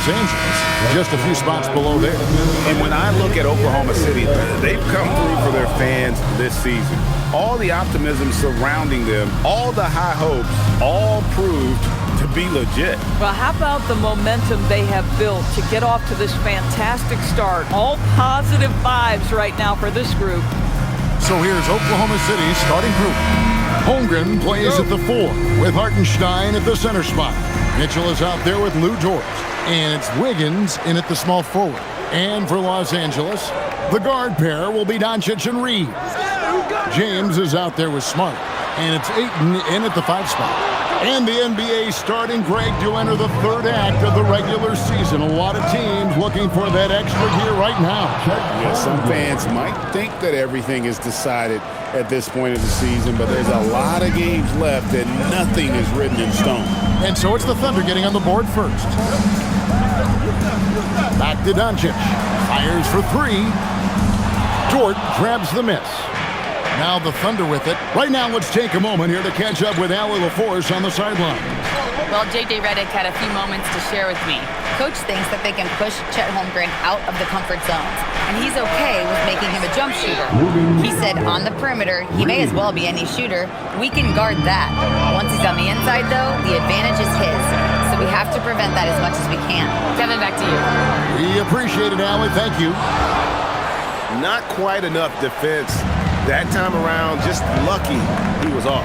Los Angeles, just a few spots below there. And when I look at Oklahoma City, they've come through for their fans this season. All the optimism surrounding them, all the high hopes, all proved to be legit. Well, how about the momentum they have built to get off to this fantastic start? All positive vibes right now for this group. So here's Oklahoma City's starting group. Holmgren plays at the 4 with Hartenstein at the center spot. Mitchell is out there with Lou Dort. And it's Wiggins in at the small forward. And for Los Angeles, the guard pair will be Doncic and Reeves. James is out there with Smart. And it's Ayton in at the 5 spot. And the NBA starting, Greg, to enter the third act of the regular season. A lot of teams looking for that extra gear right now. Yeah, some fans might think that everything is decided at this point of the season, but there's a lot of games left and nothing is written in stone. And so it's the Thunder getting on the board first. Back to Doncic. Fires for 3. Dort grabs the miss. Now the Thunder with it. Right now, let's take a moment here to catch up with Allie LaForce on the sideline. Well, J.J. Redick had a few moments to share with me. Coach thinks that they can push Chet Holmgren out of the comfort zones, and he's okay with making him a jump shooter. He said on the perimeter, he may as well be any shooter. We can guard that. Once he's on the inside, though, the advantage is his. So we have to prevent that as much as we can. Kevin, back to you. We appreciate it, Allie. Thank you. Not quite enough defense. That time around, just lucky he was off.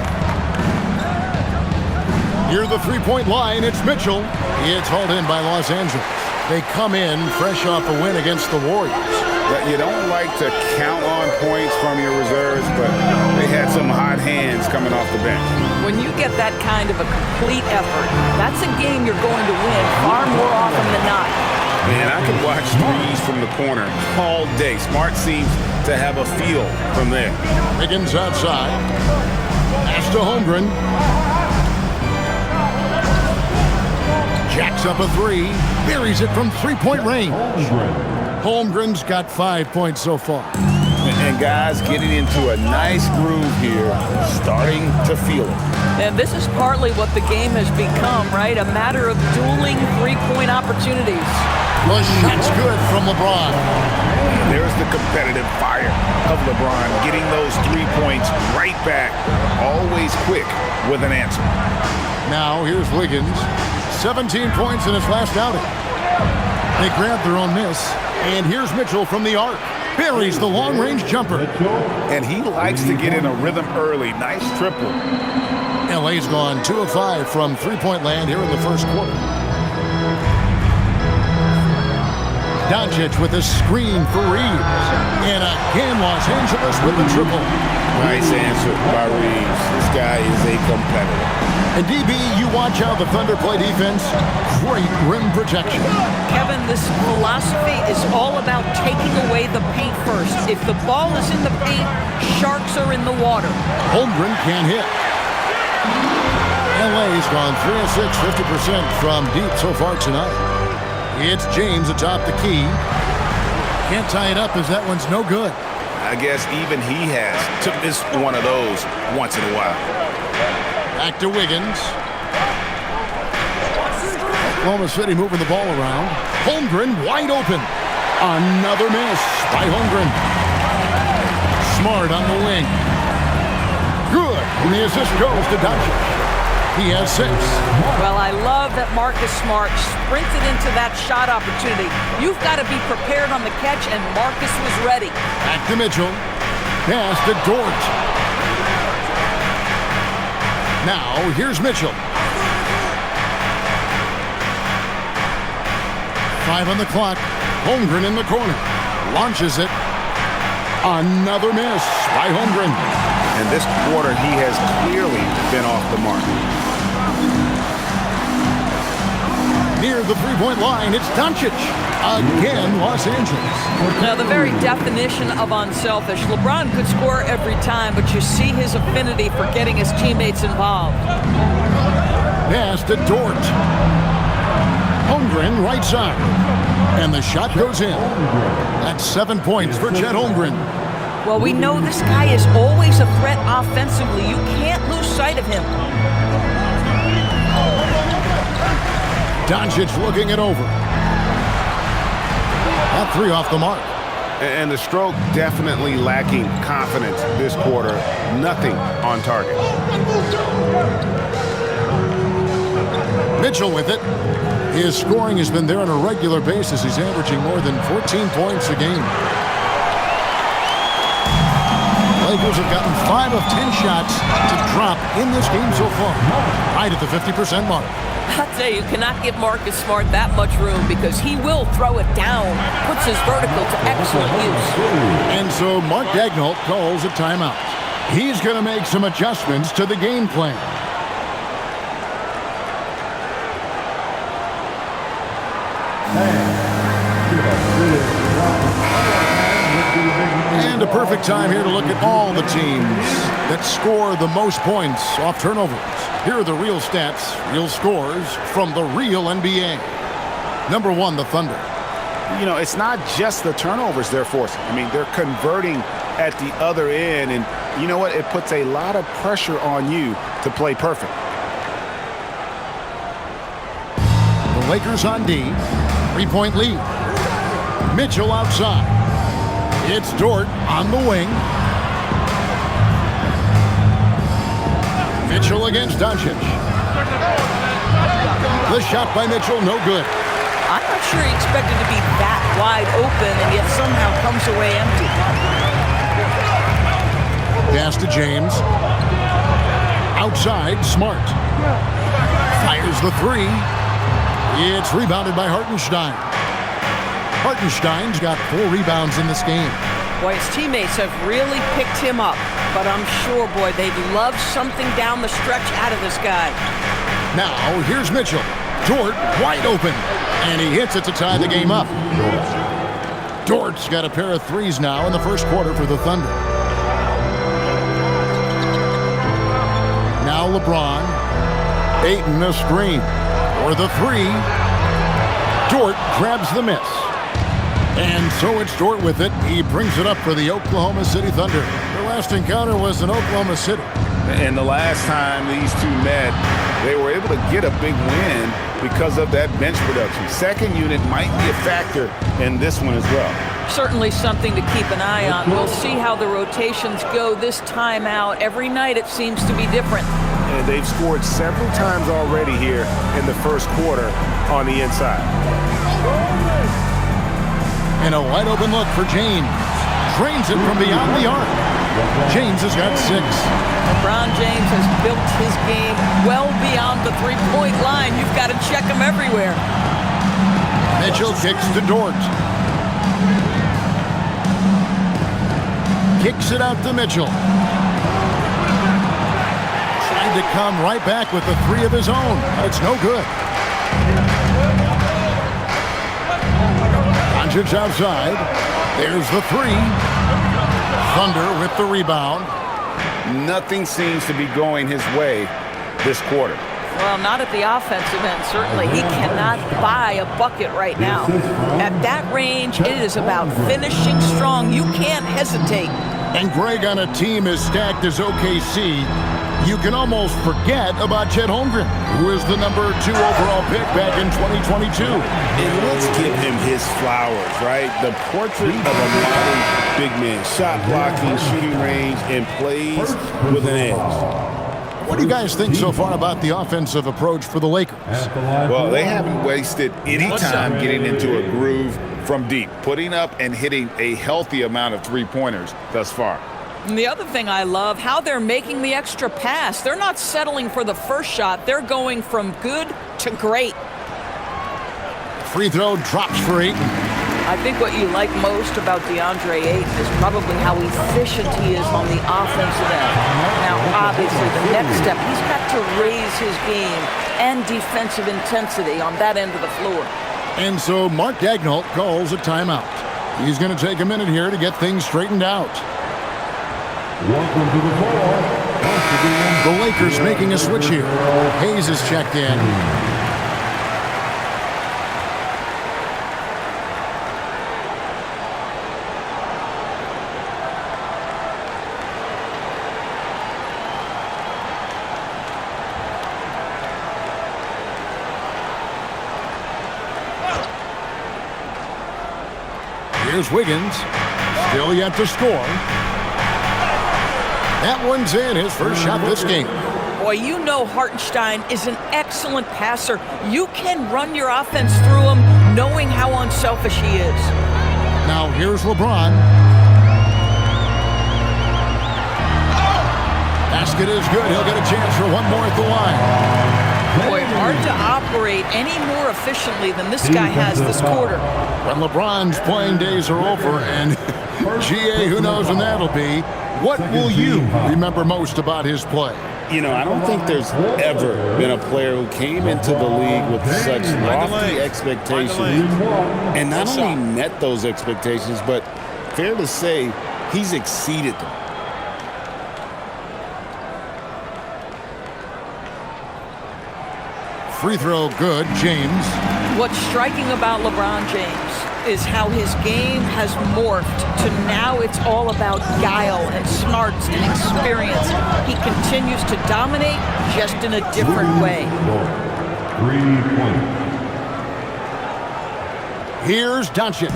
Near the three-point line, it's Mitchell. It's hauled in by Los Angeles. They come in fresh off a win against the Warriors. You don't like to count on points from your reserves, but they had some hot hands coming off the bench. When you get that kind of a complete effort, that's a game you're going to win far more often than not. Man, I could watch threes from the corner all day. Smart seems to have a feel from there. Wiggins outside. Pass to Holmgren. Jacks up a 3. Buries it from three-point range. Holmgren's got 5 points so far. And guys getting into a nice groove here, starting to feel it. And this is partly what the game has become, right? A matter of dueling three-point opportunities. The shot's good from LeBron. There's the competitive fire of LeBron, getting those 3 points right back, always quick with an answer. Now here's Wiggins, 17 points in his last outing. They grabbed their own miss, and here's Mitchell from the arc. Buries the long-range jumper. And he likes to get in a rhythm early. Nice triple. LA's gone 2 of 5 from three-point land here in the first quarter. Doncic with a screen for Reeves. And again, Los Angeles with the triple. Nice answer by Reeves. This guy is a competitor. And DB, you watch how the Thunder play defense. Great rim protection. Kevin, this philosophy is all about taking away the paint first. If the ball is in the paint, sharks are in the water. Holmgren can't hit. LA's gone 3 of 6, 50% from deep so far tonight. It's James atop the key. Can't tie it up as that one's no good. I guess even he has took this one of those once in a while. Back to Wiggins. Oklahoma City moving the ball around. Holmgren wide open. Another miss by Holmgren. Smart on the wing. Good. And the assist goes to Doncic. He has 6. Well, I love that Marcus Smart sprinted into that shot opportunity. You've got to be prepared on the catch, and Marcus was ready. Back to Mitchell. Pass to Dort. Now, here's Mitchell. 5 on the clock. Holmgren in the corner. Launches it. Another miss by Holmgren. And this quarter, he has clearly been off the mark. Near the three-point line, it's Doncic. Again, Los Angeles. Now, the very definition of unselfish. LeBron could score every time, but you see his affinity for getting his teammates involved. Pass to Dort. Holmgren, right side. And the shot goes in. That's 7 points for Chet Holmgren. Well, we know this guy is always a threat offensively. You can't lose sight of him. Doncic looking it over. That 3 off the mark. And the stroke definitely lacking confidence this quarter. Nothing on target. Mitchell with it. His scoring has been there on a regular basis. He's averaging more than 14 points a game. Lakers have gotten 5 of 10 shots to drop in this game so far. Right at the 50% mark. I'll tell you, you cannot give Marcus Smart that much room because he will throw it down, puts his vertical to excellent use. And so Mark Daigneault calls a timeout. He's going to make some adjustments to the game plan. And a perfect time here to look at all the teams that score the most points off turnovers. Here are the real stats, real scores from the real NBA. Number 1, the Thunder. You know, it's not just the turnovers they're forcing. I mean, they're converting at the other end. And you know what? It puts a lot of pressure on you to play perfect. The Lakers on D. 3-point lead. Mitchell outside. It's Dort on the wing. Mitchell against Doncic. The shot by Mitchell, no good. I'm not sure he expected to be that wide open and yet somehow comes away empty. Pass to James. Outside, Smart. Fires the 3. It's rebounded by Hartenstein. Hartenstein's got 4 rebounds in this game. Boy, his teammates have really picked him up. But I'm sure, boy, they'd love something down the stretch out of this guy. Now, here's Mitchell. Dort wide open. And he hits it to tie the game up. Dort's got a pair of 3s now in the first quarter for the Thunder. Now LeBron. Ayton a screen. For the 3. Dort grabs the miss. And so it's Dort with it. He brings it up for the Oklahoma City Thunder. Their last encounter was in Oklahoma City. And the last time these two met, they were able to get a big win because of that bench production. Second unit might be a factor in this one as well. Certainly something to keep an eye on. We'll see how the rotations go this time out. Every night it seems to be different. And they've scored several times already here in the first quarter on the inside. And a wide open look for James. Drains it from beyond the arc. James has got 6. LeBron James has built his game well beyond the 3-point line. You've got to check him everywhere. Mitchell kicks to Dort. Kicks it out to Mitchell. Trying to come right back with the 3 of his own. It's no good. Doncic outside. There's the 3. Thunder with the rebound. Nothing seems to be going his way this quarter. Well, not at the offensive end, certainly. He cannot buy a bucket right now. At that range, it is about finishing strong. You can't hesitate. And Greg, on a team as stacked as OKC, you can almost forget about Chet Holmgren, who is the number 2 overall pick back in 2022. And let's give him his flowers, right? The portrait of a modern big man. Shot blocking, shooting range, and plays with an edge. What do you guys think so far about the offensive approach for the Lakers? Well, they haven't wasted any time getting into a groove from deep, putting up and hitting a healthy amount of 3-pointers thus far. And the other thing I love, how they're making the extra pass. They're not settling for the first shot. They're going from good to great. Free throw drops for Ayton. I think what you like most about DeAndre Ayton is probably how efficient he is on the offensive end. Now, obviously, the next step, he's got to raise his game and defensive intensity on that end of the floor. And so Mark Daigneault calls a timeout. He's going to take a minute here to get things straightened out. Welcome to the ball. The Lakers making a switch here. Hayes is checked in. Here's Wiggins. Still yet to score. That one's in, his first shot this game. Boy, you know Hartenstein is an excellent passer. You can run your offense through him knowing how unselfish he is. Now here's LeBron. Basket is good. He'll get a chance for one more at the line. Boy, hard to operate any more efficiently than this guy has this quarter. When LeBron's playing days are over, and GA, who knows when that'll be, what will you remember most about his play? You know, I don't think there's ever been a player who came into the league with such lofty expectations and not only met those expectations, but fair to say, he's exceeded them. Free throw good, James. What's striking about LeBron James is how his game has morphed to now it's all about guile and smarts and experience. He continues to dominate just in a different way. 3-point. Here's Doncic.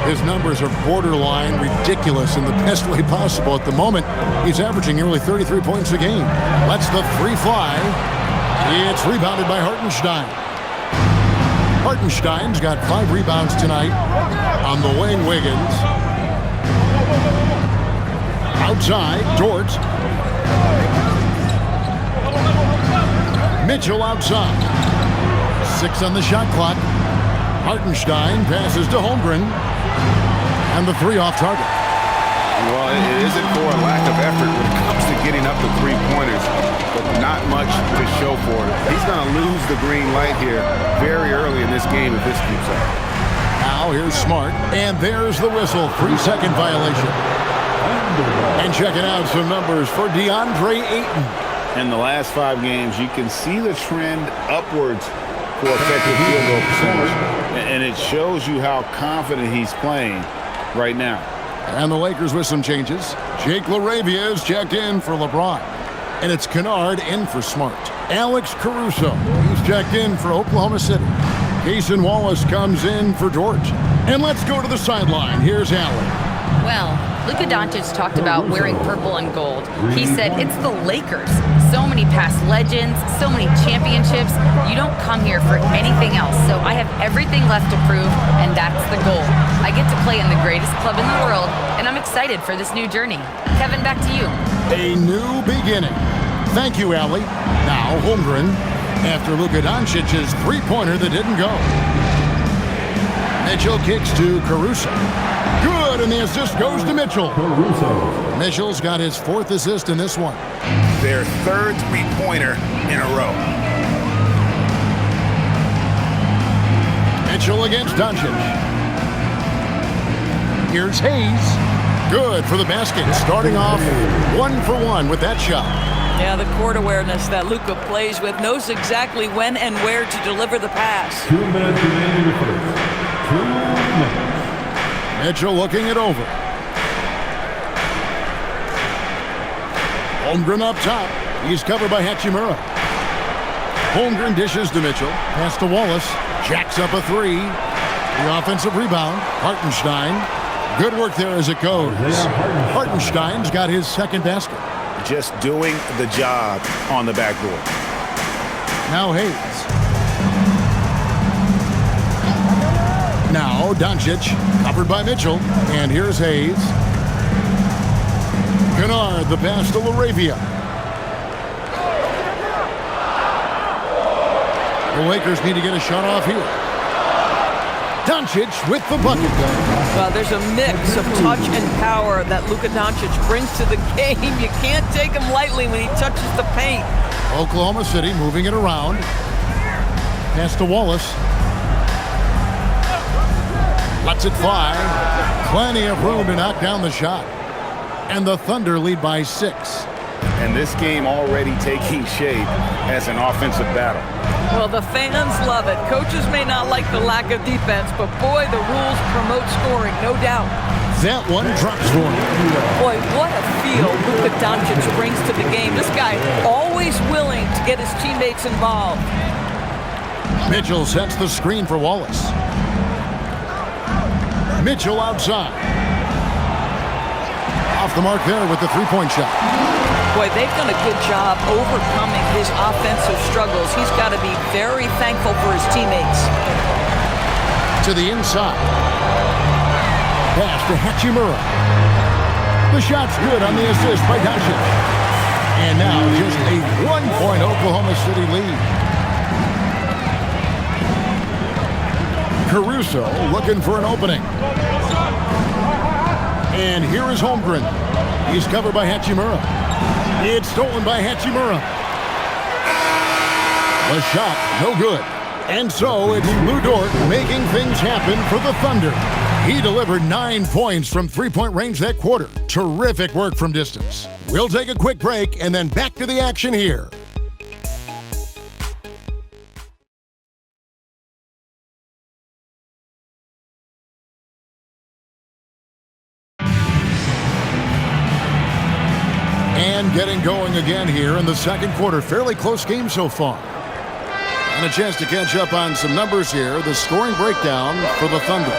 His numbers are borderline ridiculous in the best way possible at the moment. He's averaging nearly 33 points a game. Lets the three fly. It's rebounded by Hartenstein. Hartenstein's got 5 rebounds tonight. On the wing, Wiggins. Outside, Dort. Mitchell outside. 6 on the shot clock. Hartenstein passes to Holmgren. And the 3 off target. Well, it isn't for a lack of effort when it comes to getting up the three-pointers, but not much to show for it. He's going to lose the green light here very early in this game if this keeps up. Now here's Smart, and there's the whistle. 3-second violation. And checking out some numbers for DeAndre Ayton. In the last 5 games, you can see the trend upwards for effective field goal percentage, and it shows you how confident he's playing right now. And the Lakers with some changes. Jake LaRavia is checked in for LeBron. And it's Kennard in for Smart. Alex Caruso, he's checked in for Oklahoma City. Cason Wallace comes in for Dort. And let's go to the sideline. Here's Allen. Well, Luka Doncic talked about wearing purple and gold. He said it's the Lakers. So many past legends, so many championships. You don't come here for anything else. So I have everything left to prove, and that's the goal. I get to play in the greatest club in the world, and I'm excited for this new journey. Kevin, back to you. A new beginning. Thank you, Allie. Now Holmgren after Luka Doncic's three-pointer that didn't go. Mitchell kicks to Caruso. Good, and the assist goes to Mitchell. Mitchell's got his 4th assist in this one. Their 3rd three-pointer in a row. Mitchell against Doncic. Here's Hayes. Good for the basket. Starting off 1 for 1 with that shot. Yeah, the court awareness that Luka plays with, knows exactly when and where to deliver the pass. 2 minutes remaining in the first. 2 minutes. Mitchell looking it over. Holmgren up top. He's covered by Hachimura. Holmgren dishes to Mitchell. Pass to Wallace. Jacks up a 3. The offensive rebound. Hartenstein. Good work there as it goes. Hartenstein's got his 2nd basket. Just doing the job on the backboard. Now Hayes. Now Doncic, covered by Mitchell. And here's Hayes. Kennard, the pass to LaRavia. The Lakers need to get a shot off here. Doncic with the bucket. Well, there's a mix of touch and power that Luka Doncic brings to the game. You can't take him lightly when he touches the paint. Oklahoma City moving it around. Pass to Wallace. Lets it fly. Plenty of room to knock down the shot. And the Thunder lead by 6. And this game already taking shape as an offensive battle. Well, the fans love it. Coaches may not like the lack of defense, but boy, the rules promote scoring, no doubt. That one drops for him. Boy, what a feel Luka Doncic brings to the game. This guy always willing to get his teammates involved. Mitchell sets the screen for Wallace. Mitchell outside. Off the mark there with the three-point shot. Boy, they've done a good job overcoming his offensive struggles. He's got to be very thankful for his teammates. To the inside. Pass to Hachimura. The shot's good on the assist by Doncic. And now just a 1-point Oklahoma City lead. Caruso looking for an opening. And here is Holmgren. He's covered by Hachimura. It's stolen by Hachimura. The shot, no good. And so it's Lou Dort making things happen for the Thunder. He delivered 9 points from three-point range that quarter. Terrific work from distance. We'll take a quick break and then back to the action here. And getting going again here in the second quarter. Fairly close game so far. And a chance to catch up on some numbers here. The scoring breakdown for the Thunder.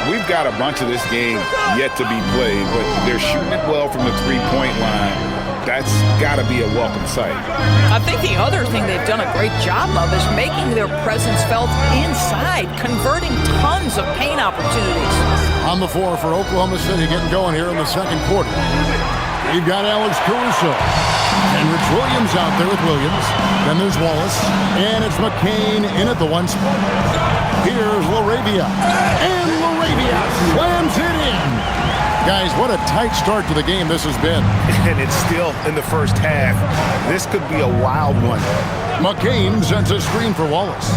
We've got a bunch of this game yet to be played, but they're shooting it well from the three-point line. That's got to be a welcome sight. I think the other thing they've done a great job of is making their presence felt inside, converting tons of paint opportunities. On the floor for Oklahoma City getting going here in the second quarter. We've got Alex Caruso. And Rich Williams out there with Williams. Then there's Wallace. And it's McCain in at the one spot. Here's LaRavia. And LaRavia slams it in. Guys, what a tight start to the game this has been. And it's still in the first half. This could be a wild one. McCain sends a screen for Wallace.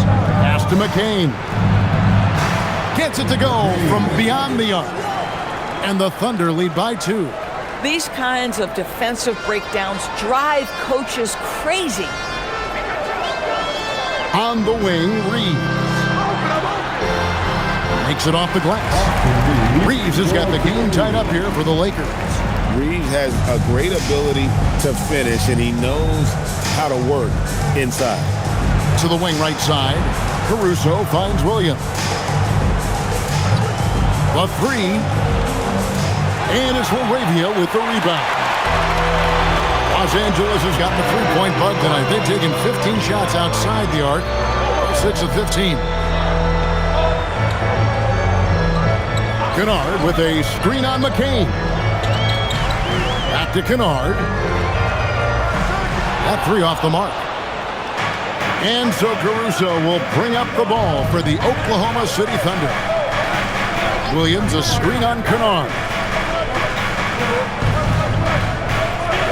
Pass to McCain. Gets it to go from beyond the arc. And the Thunder lead by 2. These kinds of defensive breakdowns drive coaches crazy. On the wing, Reeves. Makes it off the glass. Reeves has got the game tied up here for the Lakers. Reeves has a great ability to finish, and he knows how to work inside. To the wing right side, Caruso finds Williams. The three. And it's LaRavia with the rebound. Los Angeles has got the three-point bug tonight. They've taken 15 shots outside the arc. 6 of 15. Kennard with a screen on McCain. Back to Kennard. That three off the mark. And so Caruso will bring up the ball for the Oklahoma City Thunder. Williams a screen on Kennard.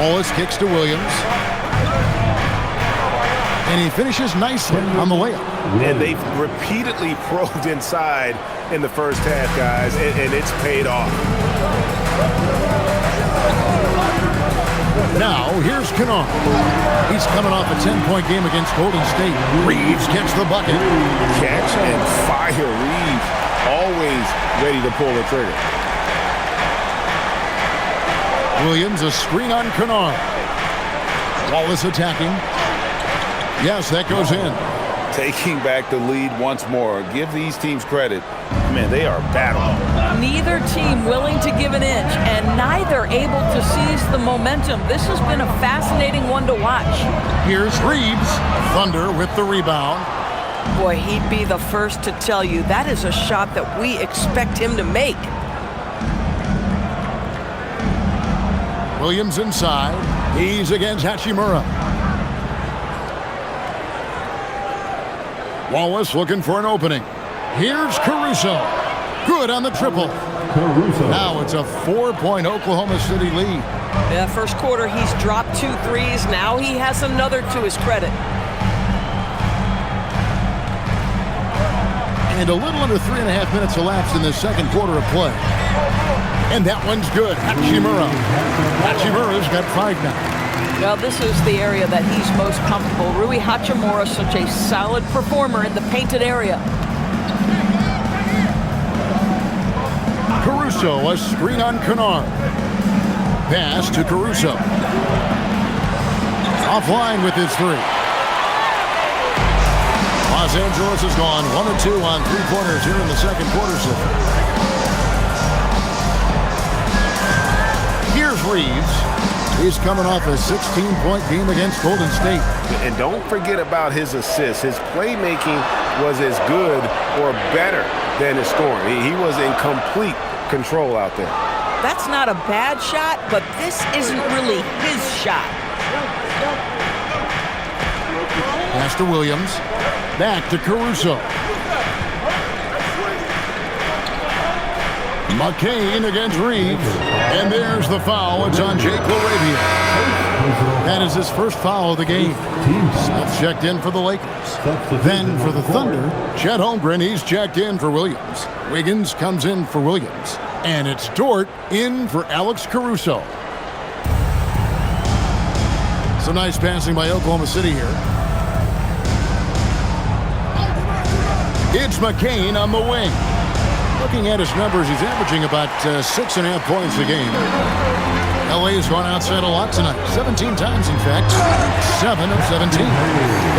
Wallace kicks to Williams. And he finishes nicely on the layup. And they've repeatedly probed inside in the first half, guys, and it's paid off. Now, here's Kennard. He's coming off a 10-point game against Golden State. Reeves gets the bucket. Catch and fire. Reeves always ready to pull the trigger. Williams a screen on Kennard. Wallace attacking. Yes, that goes in. Taking back the lead once more. Give these teams credit. Man, they are battling. Neither team willing to give an inch, and neither able to seize the momentum. This has been a fascinating one to watch. Here's Reeves. Thunder with the rebound. Boy, he'd be the first to tell you that is a shot that we expect him to make. Williams inside. He's against Hachimura. Wallace looking for an opening. Here's Caruso. Good on the triple. Caruso. Now it's a 4-point Oklahoma City lead. Yeah, first quarter, he's dropped 2 threes. Now he has another to his credit. And a little under 3.5 minutes elapsed in the second quarter of play. And that one's good. Hachimura. Hachimura's got 5 now. Well, this is the area that he's most comfortable. Rui Hachimura, such a solid performer in the painted area. Caruso, a screen on Kennard. Pass to Caruso. Offline with his three. Los Angeles has gone 1-2 on three-pointers here in the second quarter. So Reeves. He's coming off a 16-point game against Golden State. And don't forget about his assists. His playmaking was as good or better than his scoring. He was in complete control out there. That's not a bad shot, but this isn't really his shot. Pass to Williams. Back to Caruso. McCain against Reeves. And there's the foul. It's on Jake LaRavia. That is his first foul of the game. Smith checked in for the Lakers. Then for the Thunder, Chet Holmgren, he's checked in for Williams. Wiggins comes in for Williams. And it's Dort in for Alex Caruso. So nice passing by Oklahoma City here. It's McCain on the wing. Looking at his numbers, he's averaging about 6.5 points a game. LA has gone outside a lot tonight. 17 times, in fact. 7 of 17.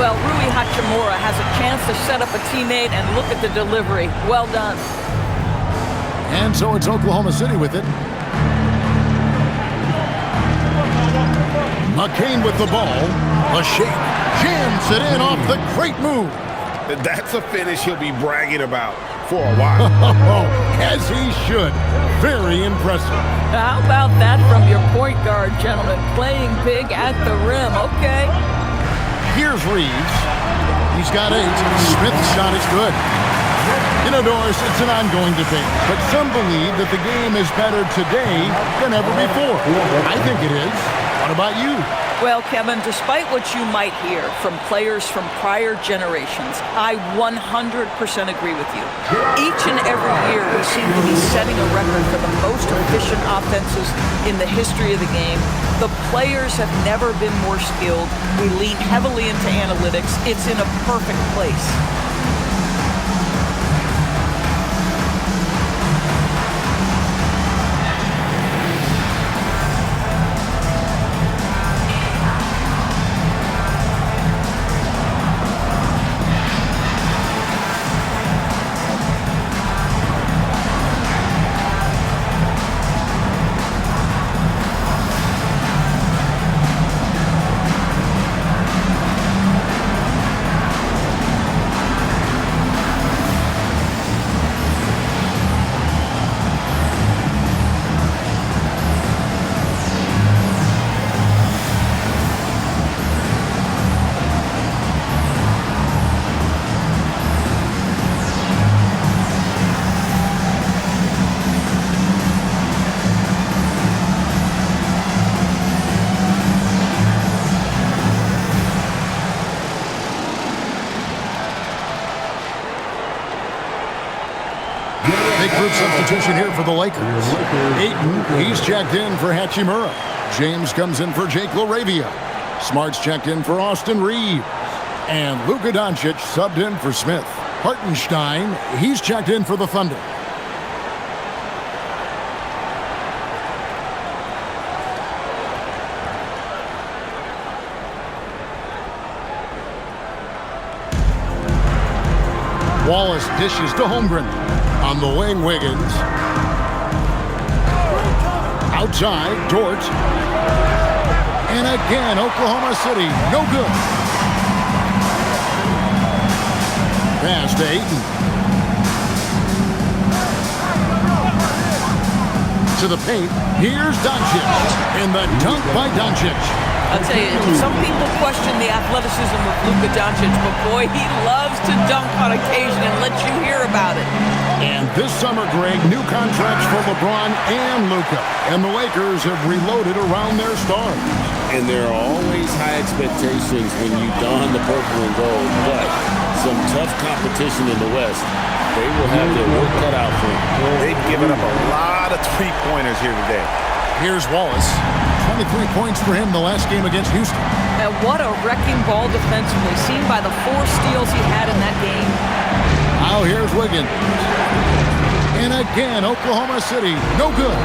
Well, Rui Hachimura has a chance to set up a teammate, and look at the delivery. Well done. And so it's Oklahoma City with it. McCain with the ball. A shake. Jams it in off the great move. That's a finish he'll be bragging about for a while. As he should. Very impressive. How about that from your point guard, gentlemen? Playing big at the rim, okay? Here's Reeves. He's got 8. Smith's shot is good. You know, Doris, it's an ongoing debate, but some believe that the game is better today than ever before. I think it is. What about you? Well, Kevin, despite what you might hear from players from prior generations, I 100% agree with you. Each and every year, we seem to be setting a record for the most efficient offenses in the history of the game. The players have never been more skilled. We lean heavily into analytics. It's in a perfect place. Group substitution here for the Lakers. Ayton, he's checked in for Hachimura. James comes in for Jake LaRavia. Smart's checked in for Austin Reeves. And Luka Doncic subbed in for Smith. Hartenstein, he's checked in for the Thunder. Wallace dishes to Holmgren. On the wing, Wiggins. Outside, Dort. And again, Oklahoma City, no good. Pass to Ayton. To the paint, here's Doncic. And the dunk by Doncic. I'll tell you, some people question the athleticism of Luka Doncic, but boy, he loves to dunk on occasion and let you hear about it. And this summer, Greg, new contracts for LeBron and Luka. And the Lakers have reloaded around their stars. And there are always high expectations when you don the purple and gold, but some tough competition in the West. They will have their work cut out for them. They've given up a lot of three-pointers here today. Here's Wallace. 23 points for him the last game against Houston. And what a wrecking ball defensively, seen by the 4 steals he had in that game. Now here's Wiggins. And again, Oklahoma City, no good.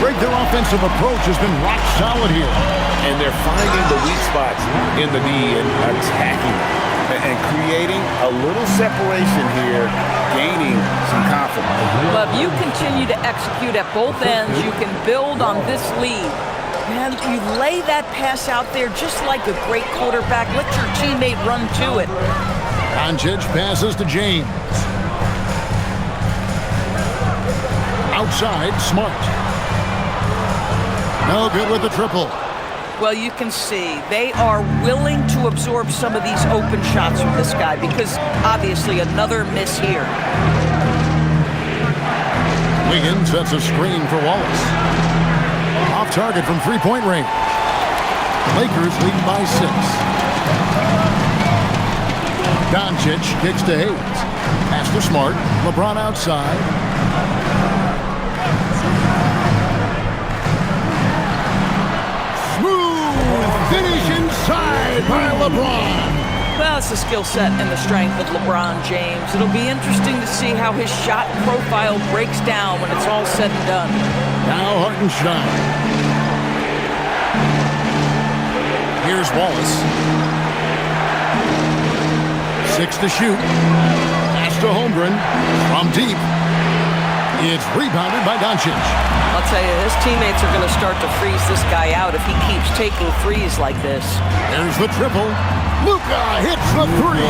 Greg, their offensive approach has been rock solid here. And they're finding the weak spots in the D and attacking. and creating a little separation here, gaining some confidence. But if you continue to execute at both ends, you can build on this lead. Man, you lay that pass out there just like a great quarterback. Let your teammate run to it. Doncic passes to James. Outside, Smart. No good with the triple. Well, you can see they are willing to absorb some of these open shots from this guy because obviously another miss here. Wiggins sets a screen for Wallace. Off target from three-point range. Lakers lead by 6. Doncic kicks to Hayes. Pass to Smart. LeBron outside. Finish inside by LeBron. Well, it's the skill set and the strength of LeBron James. It'll be interesting to see how his shot profile breaks down when it's all said and done. Now Hartenstein. Here's Wallace. 6 to shoot. Pass to Holmgren. From deep. It's rebounded by Doncic. I'll tell you, his teammates are going to start to freeze this guy out if he keeps taking threes like this. There's the triple. Luka hits the 3.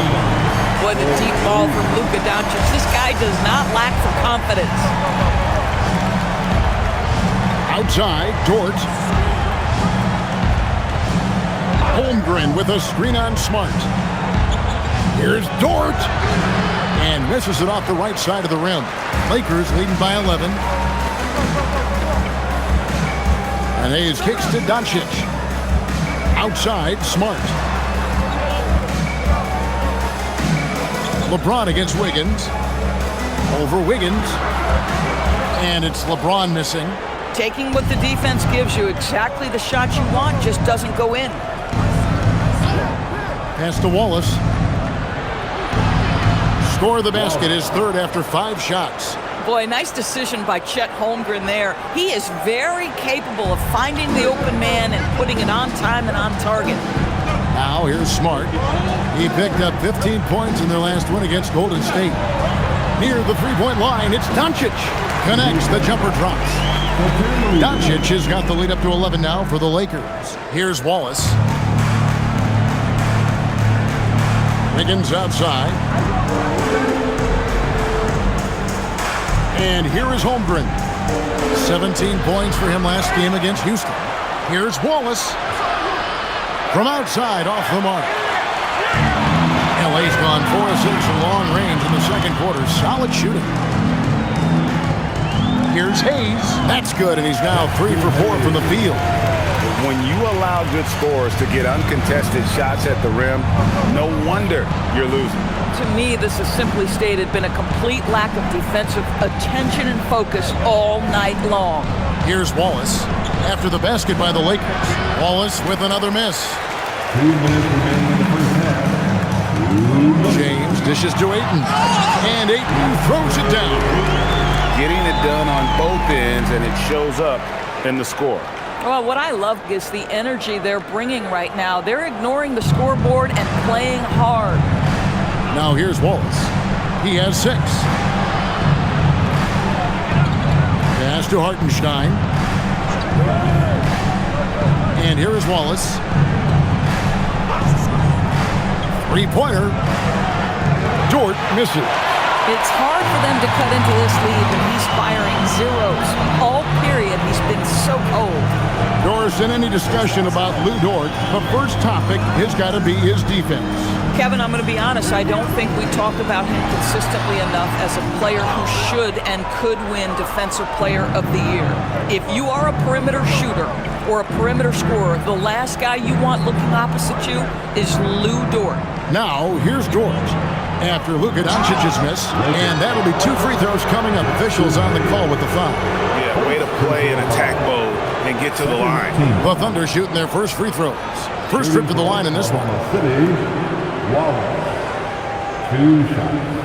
What a deep ball from Luka Doncic. This guy does not lack for confidence. Outside, Dort. Holmgren with a screen on Smart. Here's Dort. And misses it off the right side of the rim. Lakers leading by 11. And Hayes kicks to Doncic. Outside, Smart. LeBron against Wiggins. Over Wiggins. And it's LeBron missing. Taking what the defense gives you, exactly the shot you want, just doesn't go in. Pass to Wallace. Score the basket, his third after 5 shots. Boy, nice decision by Chet Holmgren there. He is very capable of finding the open man and putting it on time and on target. Now here's Smart. He picked up 15 points in their last win against Golden State. Near the three-point line, it's Doncic. Connects, the jumper drops. Doncic has got the lead up to 11 now for the Lakers. Here's Wallace. Wiggins outside. And here is Holmgren. 17 points for him last game against Houston. Here's Wallace. From outside, off the mark. LA's gone 4 of 6 from long range in the second quarter. Solid shooting. Here's Hayes. That's good, and he's now 3 for 4 from the field. When you allow good scorers to get uncontested shots at the rim, no wonder you're losing. To me, this is simply stated been a complete lack of defensive attention and focus all night long. Here's Wallace. After the basket by the Lakers. Wallace with another miss. 2 minutes remaining in the first half. James dishes to Ayton. And Ayton throws it down. Getting it done on both ends, and it shows up in the score. Well, what I love is the energy they're bringing right now. They're ignoring the scoreboard and playing hard. Now here's Wallace. He has 6. Pass to Hartenstein. And here is Wallace. 3-pointer. Dort misses. It's hard for them to cut into this lead when he's firing zeros. All period, he's been so cold. Doris, in any discussion about Lou Dort, the first topic has got to be his defense. Kevin, I'm going to be honest. I don't think we talk about him consistently enough as a player who should and could win Defensive Player of the Year. If you are a perimeter shooter or a perimeter scorer, the last guy you want looking opposite you is Lou Dort. Now, here's Dort. After Luka Doncic's miss, and that'll be 2 free throws coming up. Officials on the call with the foul. Yeah, way to play in attack mode and get to the line. The Thunder shooting their first free throws. First trip to the line in this one. City, Wallace. 2 shots.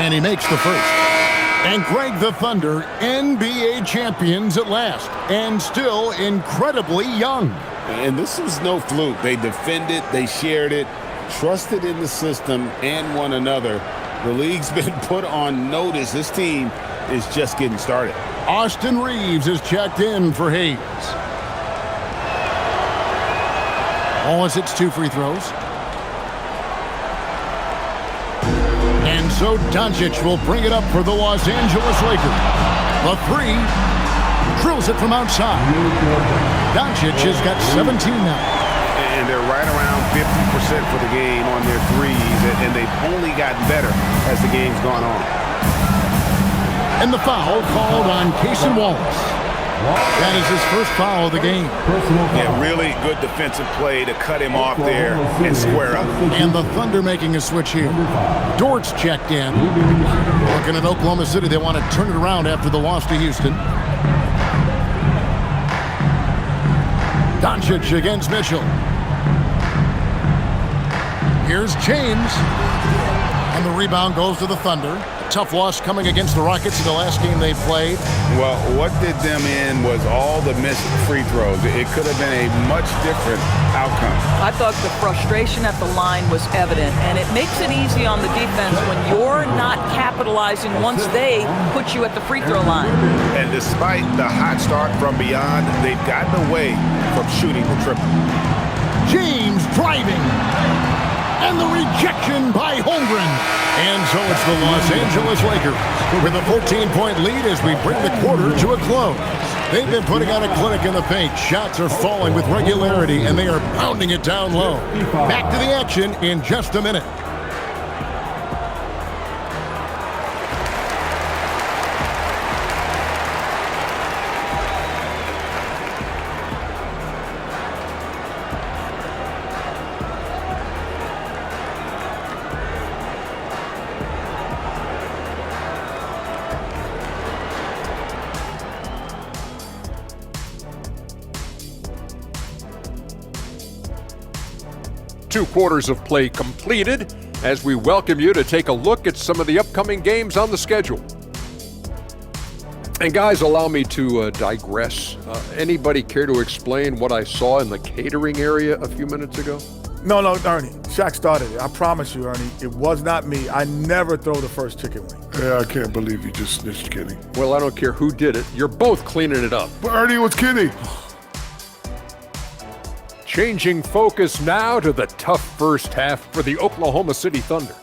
And he makes the first. And Greg, the Thunder, NBA champions at last, and still incredibly young. And this was no fluke. They defended, they shared it, trusted in the system and one another. The league's been put on notice. This team is just getting started. Austin Reeves is checked in for Hayes. Wallace hits 2 free throws. And so Doncic will bring it up for the Los Angeles Lakers. The 3 drills it from outside. Doncic has got 17 now. And they're right around 50% for the game on their threes, and they've only gotten better as the game's gone on. And the foul called on Cason Wallace. That is his first foul of the game. Yeah, really good defensive play to cut him off there and square up. And the Thunder making a switch here. Dort's checked in. Looking at Oklahoma City, they want to turn it around after the loss to Houston. Doncic against Mitchell. Here's James. And the rebound goes to the Thunder. A tough loss coming against the Rockets in the last game they played. Well, what did them in was all the missed free throws. It could have been a much different outcome. I thought the frustration at the line was evident, and it makes it easy on the defense when you're not capitalizing once they put you at the free throw line. And despite the hot start from beyond, they've gotten away from shooting the triple. James driving. And the rejection by Holmgren. And so it's the Los Angeles Lakers with a 14-point lead as we bring the quarter to a close. They've been putting on a clinic in the paint. Shots are falling with regularity, and they are pounding it down low. Back to the action in just a minute. Two quarters of play completed as we welcome you to take a look at some of the upcoming games on the schedule. And guys, allow me to digress. Anybody care to explain what I saw in the catering area a few minutes ago? No, Ernie. Shaq started it. I promise you, Ernie. It was not me. I never throw the first chicken wing. Yeah, I can't believe you just snitched Kenny. Well, I don't care who did it. You're both cleaning it up. But Ernie, it was Kenny. Changing focus now to the tough first half for the Oklahoma City Thunder.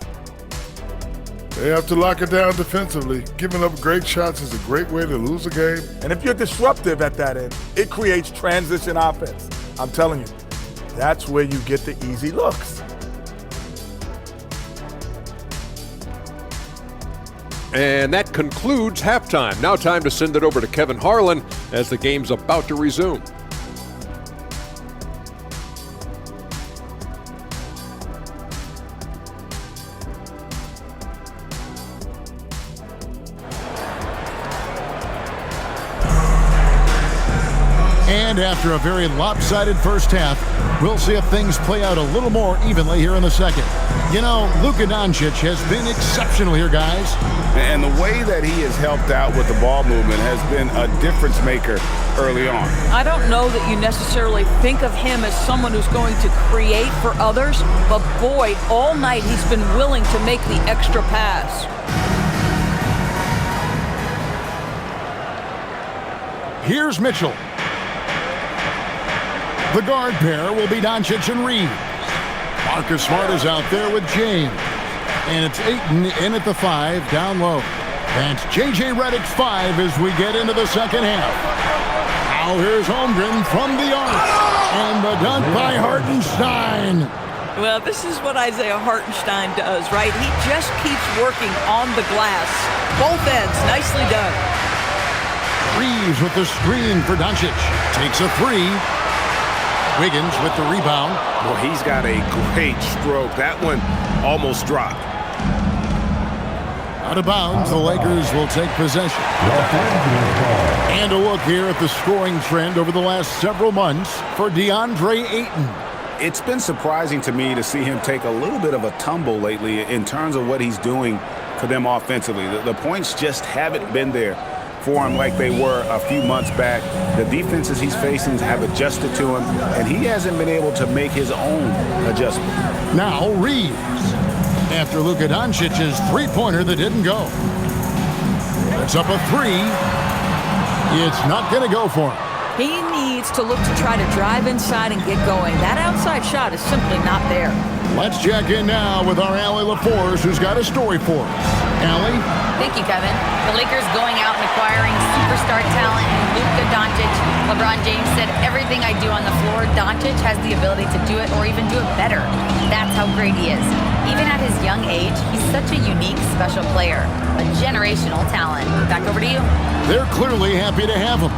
They have to lock it down defensively. Giving up great shots is a great way to lose a game. And if you're disruptive at that end, it creates transition offense. I'm telling you, that's where you get the easy looks. And that concludes halftime. Now time to send it over to Kevin Harlan as the game's about to resume. And after a very lopsided first half, we'll see if things play out a little more evenly here in the second. You know, Luka Doncic has been exceptional here, guys. And the way that he has helped out with the ball movement has been a difference maker early on. I don't know that you necessarily think of him as someone who's going to create for others, but boy, all night he's been willing to make the extra pass. Here's Mitchell. The guard pair will be Doncic and Reeves. Marcus Smart is out there with James. And it's Ayton in at the 5, down low. That's J.J. Redick's 5 as we get into the second half. Now here's Holmgren from the arc. And the dunk by Hartenstein. Well, this is what Isaiah Hartenstein does, right? He just keeps working on the glass. Both ends, nicely done. Reeves with the screen for Doncic. Takes a 3. Wiggins with the rebound. Well, he's got a great stroke. That one almost dropped. Out of bounds, the Lakers will take possession. And a look here at the scoring trend over the last several months for DeAndre Ayton. It's been surprising to me to see him take a little bit of a tumble lately in terms of what he's doing for them offensively. The points just haven't been there for him like they were a few months back. The defenses he's facing have adjusted to him, and he hasn't been able to make his own adjustment. Now Reeves, after Luka Doncic's three-pointer that didn't go. It's up a three. It's not going to go for him. He needs to look to try to drive inside and get going. That outside shot is simply not there. Let's check in now with our Allie LaForce, who's got a story for us. Allie? Thank you, Kevin. The Lakers going out and acquiring superstar talent in Luka Doncic. LeBron James said, everything I do on the floor, Doncic has the ability to do it or even do it better. That's how great he is. Even at his young age, he's such a unique, special player. A generational talent. Back over to you. They're clearly happy to have him.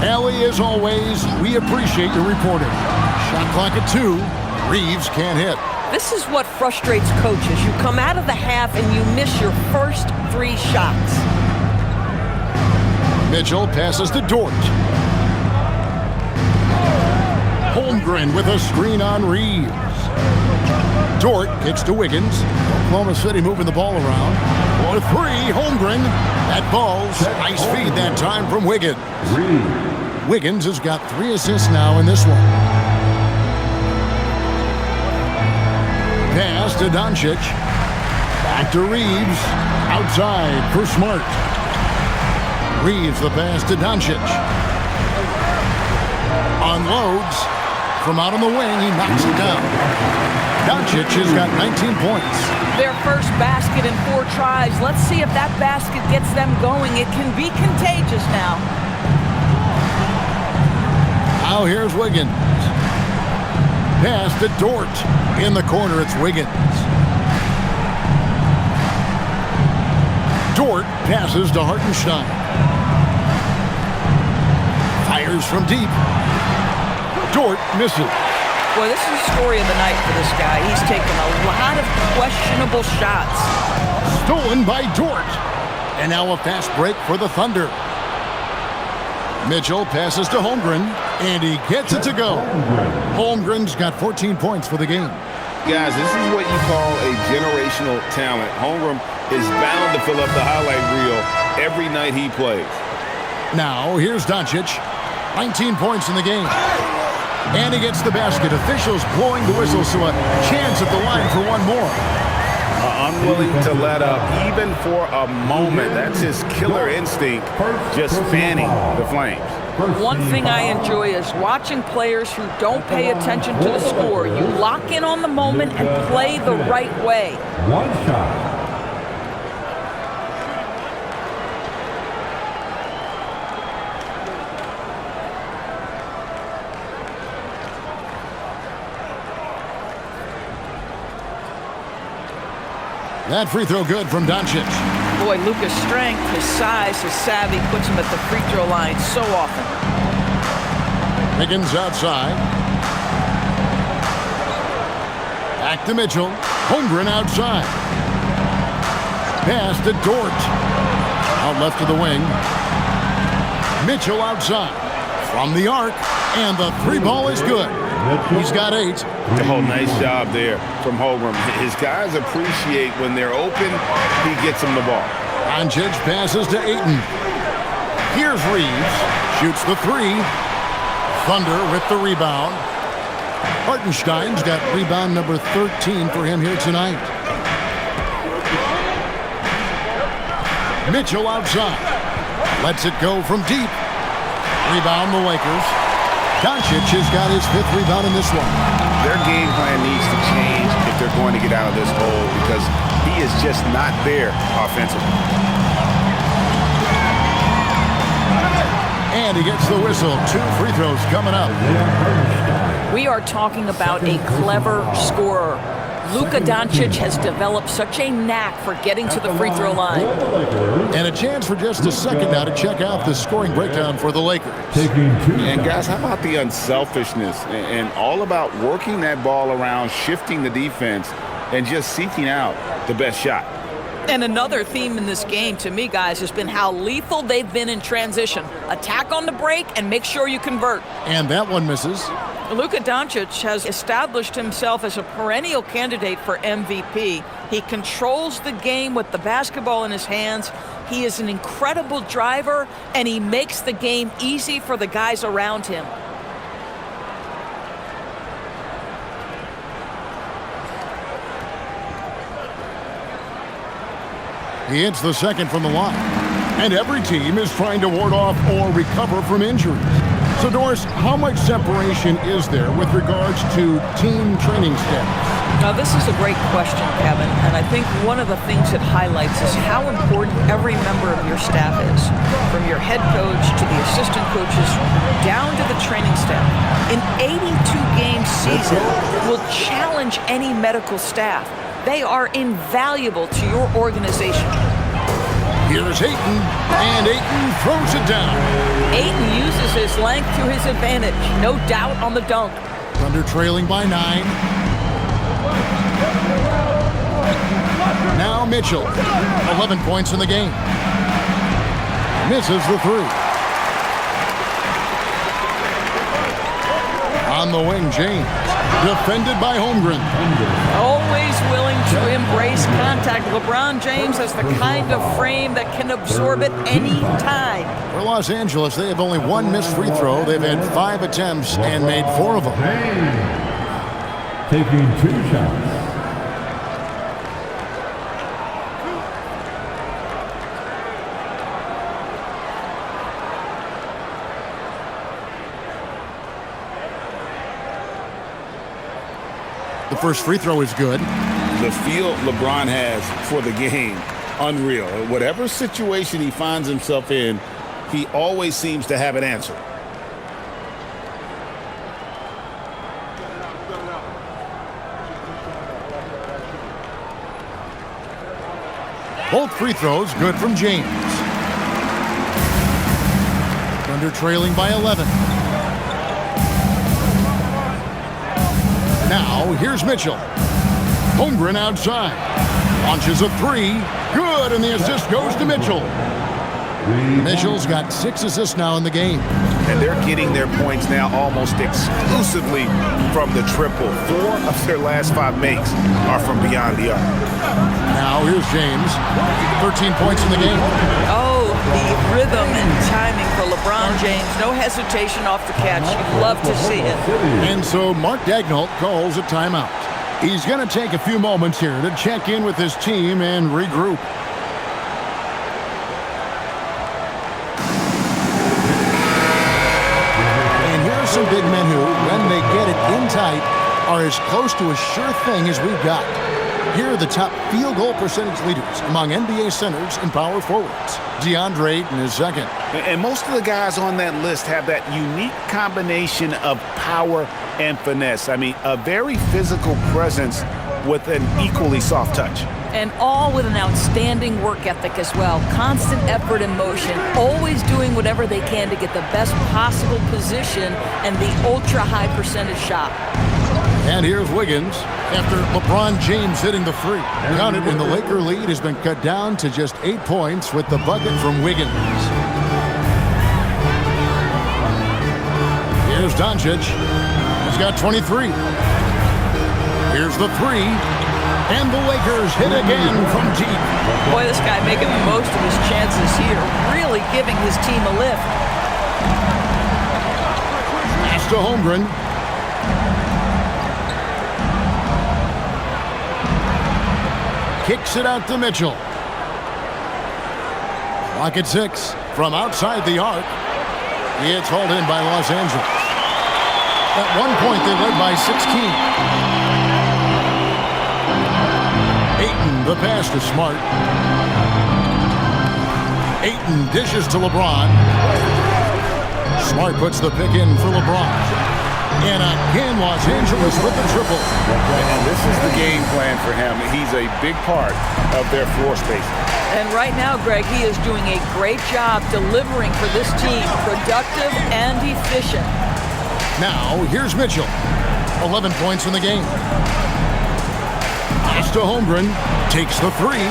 Allie, as always, we appreciate your reporting. Shot clock at 2. Reeves can't hit. This is what frustrates coaches. You come out of the half and you miss your first 3 shots. Mitchell passes to Dort. Holmgren with a screen on Reeves. Dort kicks to Wiggins. Oklahoma City moving the ball around. For 3, Holmgren. That ball's nice feed that time from Wiggins. Wiggins has got 3 assists now in this one. Pass to Doncic. Back to Reeves. Outside for Smart. Reeves the pass to Doncic. Unloads. From out on the wing, he knocks it down. Doncic has got 19 points. Their first basket in 4 tries. Let's see if that basket gets them going. It can be contagious now. Now here's Wiggins. Pass to Dort. In the corner, it's Wiggins. Dort passes to Hartenstein. Fires from deep. Dort misses. Boy, this is the story of the night for this guy. He's taken a lot of questionable shots. Stolen by Dort. And now a fast break for the Thunder. Mitchell passes to Holmgren, and he gets it to go. Holmgren's got 14 points for the game. Guys, this is what you call a generational talent. Holmgren is bound to fill up the highlight reel every night he plays. Now, here's Doncic. 19 points in the game. And he gets the basket. Officials blowing the whistle, so a chance at the line for one more. Unwilling to let up, even for a moment. That's his killer instinct, just fanning the flames. One thing I enjoy is watching players who don't pay attention to the score. You lock in on the moment and play the right way. One shot. That free throw good from Doncic. Boy, Luka's strength, his size, his savvy puts him at the free throw line so often. Wiggins outside. Back to Mitchell. Holmgren outside. Pass to Dort. Out left to the wing. Mitchell outside. From the arc. And the 3 ball is good. He's got 8. Oh, nice job there from Holmgren. His guys appreciate when they're open, he gets them the ball. Doncic passes to Ayton. Here's Reeves. Shoots the 3. Thunder with the rebound. Hartenstein's got rebound number 13 for him here tonight. Mitchell outside. Lets it go from deep. Rebound the Lakers. Doncic has got his 5th rebound in this one. Their game plan needs to change if they're going to get out of this hole because he is just not there offensively. And he gets the whistle. 2 free throws coming up. We are talking about a clever scorer. Luka Doncic has developed such a knack for getting to the free throw line. And a chance for just a second now to check out the scoring breakdown for the Lakers. And guys, how about the unselfishness and all about working that ball around, shifting the defense, and just seeking out the best shot? And another theme in this game, to me, guys, has been how lethal they've been in transition. Attack on the break and make sure you convert. And that one misses. Luka Doncic has established himself as a perennial candidate for MVP. He controls the game with the basketball in his hands. He is an incredible driver, and he makes the game easy for the guys around him. He hits the second from the line. And every team is trying to ward off or recover from injuries. So, Doris, how much separation is there with regards to team training staff? Now, this is a great question, Kevin, and I think one of the things it highlights is how important every member of your staff is, from your head coach to the assistant coaches, down to the training staff. An 82-game season will challenge any medical staff. They are invaluable to your organization. Here's Ayton, and Ayton throws it down. Ayton uses his length to his advantage, no doubt on the dunk. Thunder trailing by 9. Now Mitchell, 11 points in the game. Misses the 3. On the wing, James, defended by Holmgren. Always willing to embrace contact. LeBron James has the kind of frame that can absorb it any time. For Los Angeles, they have only one missed free throw. They've had 5 attempts and made 4 of them. Taking 2 shots. The first free throw is good. The feel LeBron has for the game, unreal. Whatever situation he finds himself in, he always seems to have an answer. Both free throws good from James. Thunder trailing by 11. Now, here's Mitchell. Holmgren outside. Launches a 3. Good, and the assist goes to Mitchell. Mitchell's got 6 assists now in the game. And they're getting their points now almost exclusively from the triple. 4 of their last 5 makes are from beyond the arc. Now, here's James. 13 points in the game. Oh, the rhythm and timing for LeBron James. No hesitation off the catch. You love to see it. And so Mark Daigneault calls a timeout. He's going to take a few moments here to check in with his team and regroup. And here are some big men who, when they get it in tight, are as close to a sure thing as we've got. Here are the top field goal percentage leaders among NBA centers and power forwards. DeAndre Ayton is second. And most of the guys on that list have that unique combination of power and finesse. I mean, a very physical presence with an equally soft touch. And all with an outstanding work ethic as well. Constant effort and motion, always doing whatever they can to get the best possible position and the ultra-high percentage shot. And here's Wiggins after LeBron James hitting the 3. Counted, and the Laker lead has been cut down to just 8 points with the bucket from Wiggins. Here's Doncic. He's got 23. Here's the 3. And the Lakers hit again from deep. Boy, this guy making the most of his chances here. Really giving his team a lift. Pass to Holmgren. Kicks it out to Mitchell. Clock at 6. From outside the arc. It's hauled in by Los Angeles. At one point, they led by 16. Ayton, the pass to Smart. Ayton dishes to LeBron. Smart puts the pick in for LeBron. And again, Los Angeles with the triple. And this is the game plan for him. He's a big part of their floor space. And right now, Greg, he is doing a great job delivering for this team. Productive and efficient. Now, here's Mitchell. 11 points in the game. Pass to Holmgren. Takes the 3.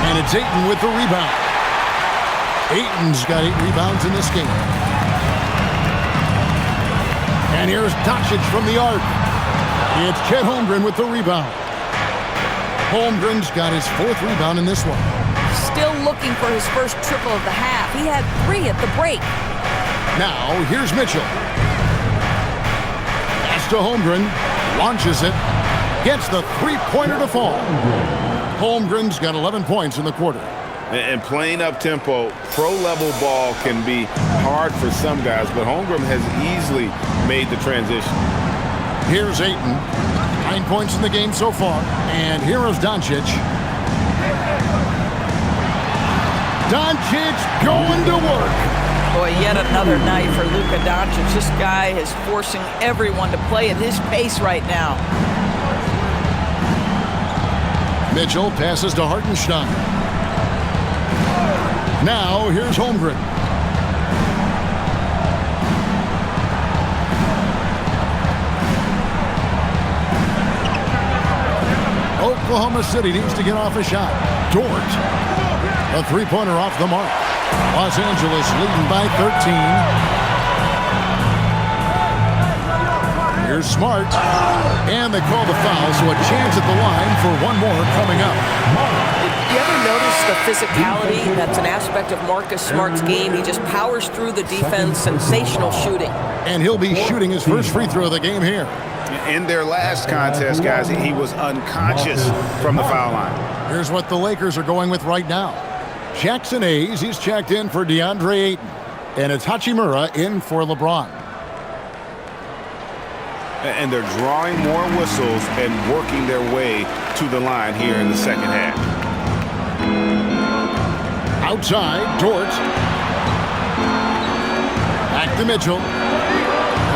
And it's Ayton with the rebound. Ayton's got 8 rebounds in this game. And here's Doncic from the arc. It's Chet Holmgren with the rebound. Holmgren's got his 4th rebound in this one. Still looking for his first triple of the half. He had 3 at the break. Now, here's Mitchell. Pass to Holmgren. Launches it. Gets the 3-pointer to fall. Holmgren's got 11 points in the quarter. And playing up-tempo, pro-level ball can be hard for some guys, but Holmgren has easily made the transition. Here's Ayton. 9 points in the game so far. And here is Doncic. Doncic going to work. Boy, yet another night for Luka Doncic. This guy is forcing everyone to play at his pace right now. Mitchell passes to Hartenstein. Now, here's Holmgren. Oklahoma City needs to get off a shot. Dort. A 3-pointer off the mark. Los Angeles leading by 13. Here's Smart. And they call the foul, so a chance at the line for one more coming up. You ever notice the physicality? That's an aspect of Marcus Smart's game. He just powers through the defense. Sensational shooting. And he'll be shooting his first free throw of the game here. In their last contest, guys, he was unconscious from the foul line. Here's what the Lakers are going with right now. Jackson Hayes, he's checked in for DeAndre Ayton. And it's Hachimura in for LeBron. And they're drawing more whistles and working their way to the line here in the second half. Outside, Dort. Back to Mitchell.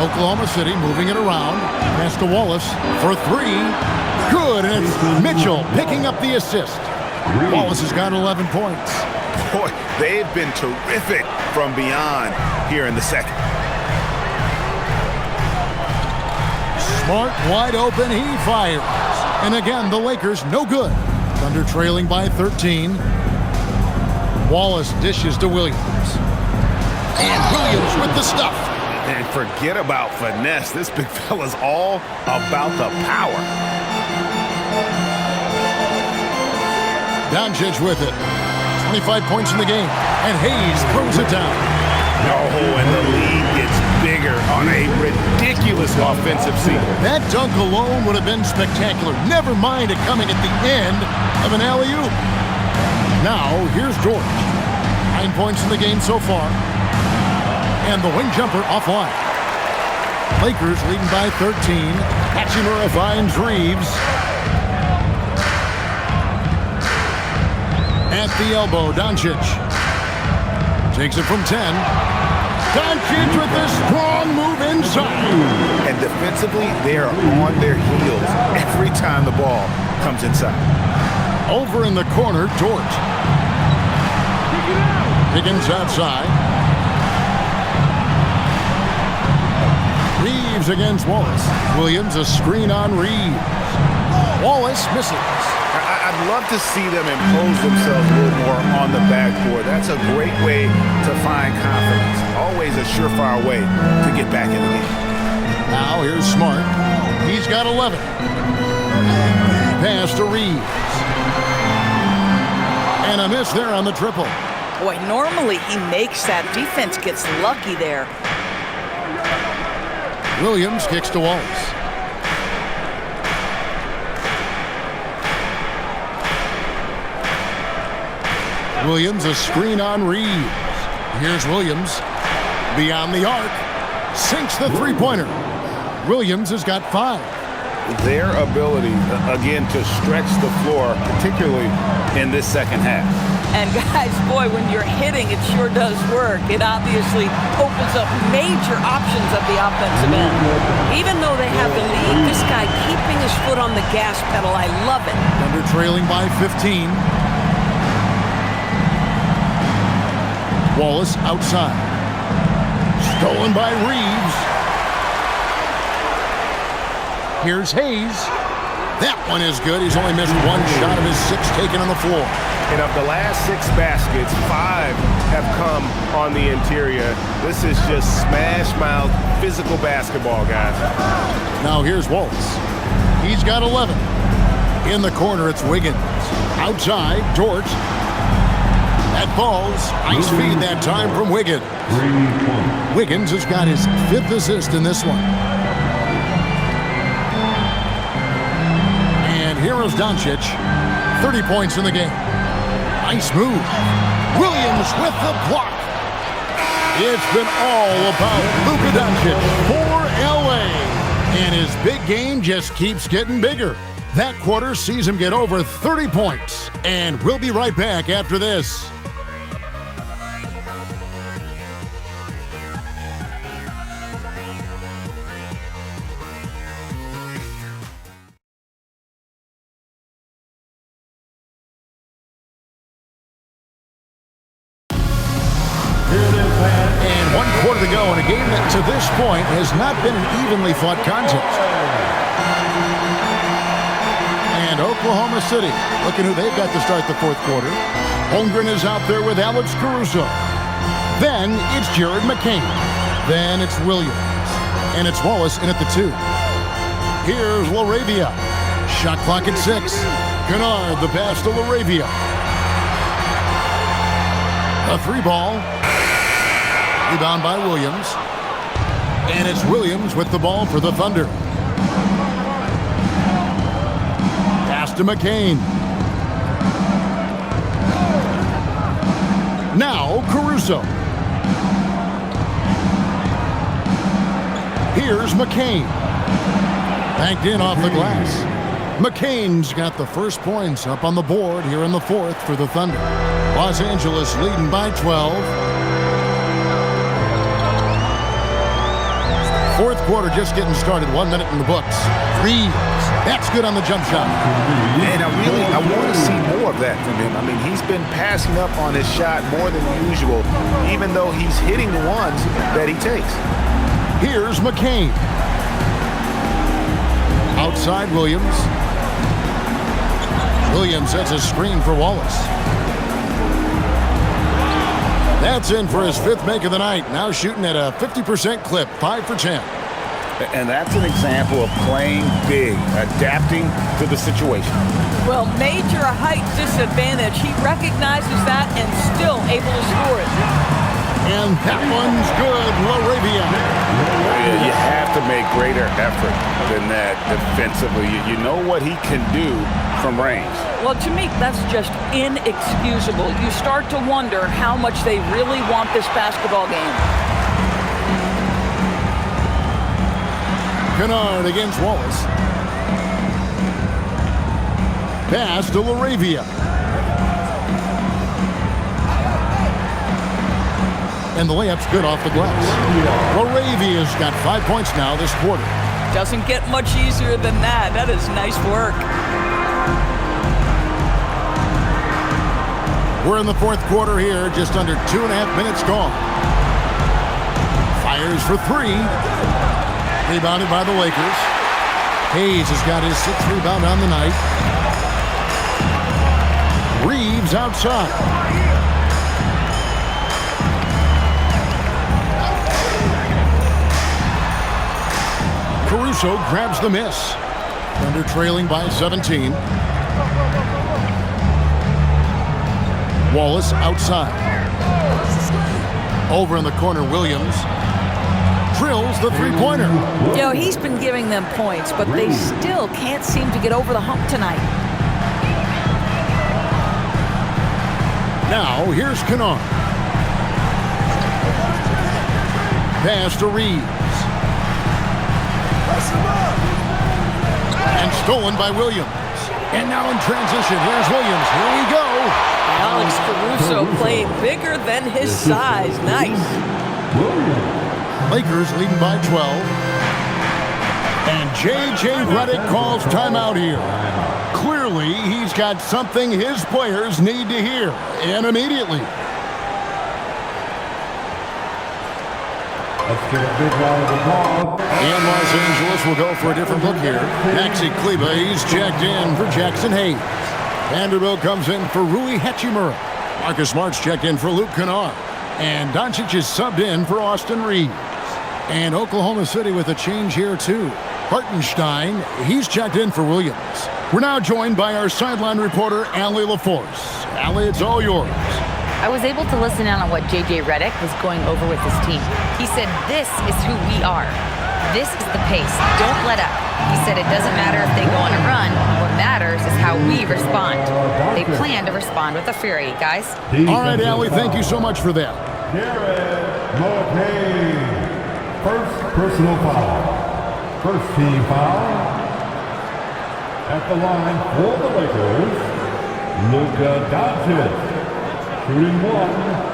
Oklahoma City moving it around. Pass to Wallace for 3. Good, and it's Mitchell picking up the assist. Wallace has got 11 points. Boy, they've been terrific from beyond here in the second. Smart wide open, he fires. And again, the Lakers no good. Thunder trailing by 13. Wallace dishes to Williams. And Williams with the stuff. And forget about finesse. This big fella's all about the power. Doncic with it. 25 points in the game. And Hayes throws it down. Oh, and the lead gets bigger on a ridiculous offensive scene. That dunk alone would have been spectacular. Never mind it coming at the end of an alley-oop. Now, here's Dort. 9 points in the game so far. And the wing jumper offline. Lakers leading by 13. Hachimura finds Reeves. At the elbow, Doncic. Takes it from 10. Doncic with a strong move inside. And defensively, they are on their heels every time the ball comes inside. Over in the corner, Dort. Higgins outside. Reeves against Wallace. Williams a screen on Reeves. Wallace misses. I'd love to see them impose themselves a little more on the backboard. That's a great way to find confidence. Always a surefire way to get back in the game. Now here's Smart. He's got 11. Pass to Reeves. And a miss there on the triple. Boy, normally he makes that. Defense gets lucky there. Williams kicks to Wallace. Williams a screen on Reeves. Here's Williams. Beyond the arc. Sinks the three-pointer. Williams has got 5. Their ability, again, to stretch the floor, particularly in this second half. And guys, boy, when you're hitting, it sure does work. It obviously opens up major options at the offensive end. Even though they have the lead, this guy keeping his foot on the gas pedal, I love it. Thunder trailing by 15. Wallace outside. Stolen by Reeves. Here's Hayes. That one is good. He's only missed 1 shot of his 6 taken on the floor. And of the last 6 baskets, 5 have come on the interior. This is just smash mouth, physical basketball, guys. Now here's Waltz. He's got 11. In the corner, it's Wiggins. Outside, George. That falls. Nice feed that time from Wiggins. Wiggins has got his 5th assist in this one. And here is Doncic. 30 points in the game. Nice move. Williams with the block. It's been all about Luka Doncic for LA. And his big game just keeps getting bigger. That quarter sees him get over 30 points. And we'll be right back after this. And 1 quarter to go in a game that to this point has not been an evenly fought contest. And Oklahoma City, looking who they've got to start the 4th quarter. Holmgren is out there with Alex Caruso. Then it's Jared McCain. Then it's Williams. And it's Wallace in at the 2. Here's LaRavia. Shot clock at 6. Kennard, the pass to LaRavia. A 3-ball. Rebound by Williams. And it's Williams with the ball for the Thunder. Pass to McCain. Now Caruso. Here's McCain. Banked in off the glass. McCain's got the first points up on the board here in the 4th for the Thunder. Los Angeles leading by 12. 4th quarter just getting started. 1 minute in the books. Reeves. That's good on the jump shot. And I want to see more of that from him. I mean, he's been passing up on his shot more than usual, even though he's hitting the ones that he takes. Here's McCain. Outside Williams. Williams sets a screen for Wallace. That's in for his 5th make of the night. Now shooting at a 50% clip, 5 for 10. And that's an example of playing big, adapting to the situation. Well, major height disadvantage. He recognizes that and still able to score it. And that one's good, LaRavia. You have to make greater effort than that defensively. You know what he can do from range. Well, to me, that's just inexcusable. You start to wonder how much they really want this basketball game. Kennard against Wallace. Pass to LaRavia. And the layup's good off the glass. LaRavia's got 5 points now this quarter. Doesn't get much easier than that. That is nice work. We're in the 4th quarter here, just under 2.5 minutes gone. Fires for 3. Rebounded by the Lakers. Hayes has got his 6th rebound on the night. Reeves outside. Caruso grabs the miss. Thunder trailing by 17. Wallace outside. Over in the corner, Williams drills the 3-pointer. You know, he's been giving them points, but they still can't seem to get over the hump tonight. Now, here's Kennard. Pass to Reeves. And stolen by Williams. And now in transition, here's Williams. Here we go. Alex Caruso playing bigger than his size. Nice. Lakers leading by 12. And J.J. Redick calls timeout here. Clearly, he's got something his players need to hear, and immediately. Let's get a big round of applause. And Los Angeles will go for a different look here. Maxi Kleba, he's checked in for Jackson Hayes. Vanderbilt comes in for Rui Hachimura. Marcus Smart's checked in for Luke Kennard. And Doncic is subbed in for Austin Reeves. And Oklahoma City with a change here, too. Hartenstein, he's checked in for Williams. We're now joined by our sideline reporter, Allie LaForce. Allie, it's all yours. I was able to listen in on what J.J. Redick was going over with his team. He said, this is who we are. This is the pace. Don't let up. He said it doesn't matter if they go on a run. What matters is how we respond. They plan to respond with a fury, guys. All right, Allie, thank you so much for that. First personal foul. First team foul. At the line for the Lakers, Luka Doncic. Shooting one.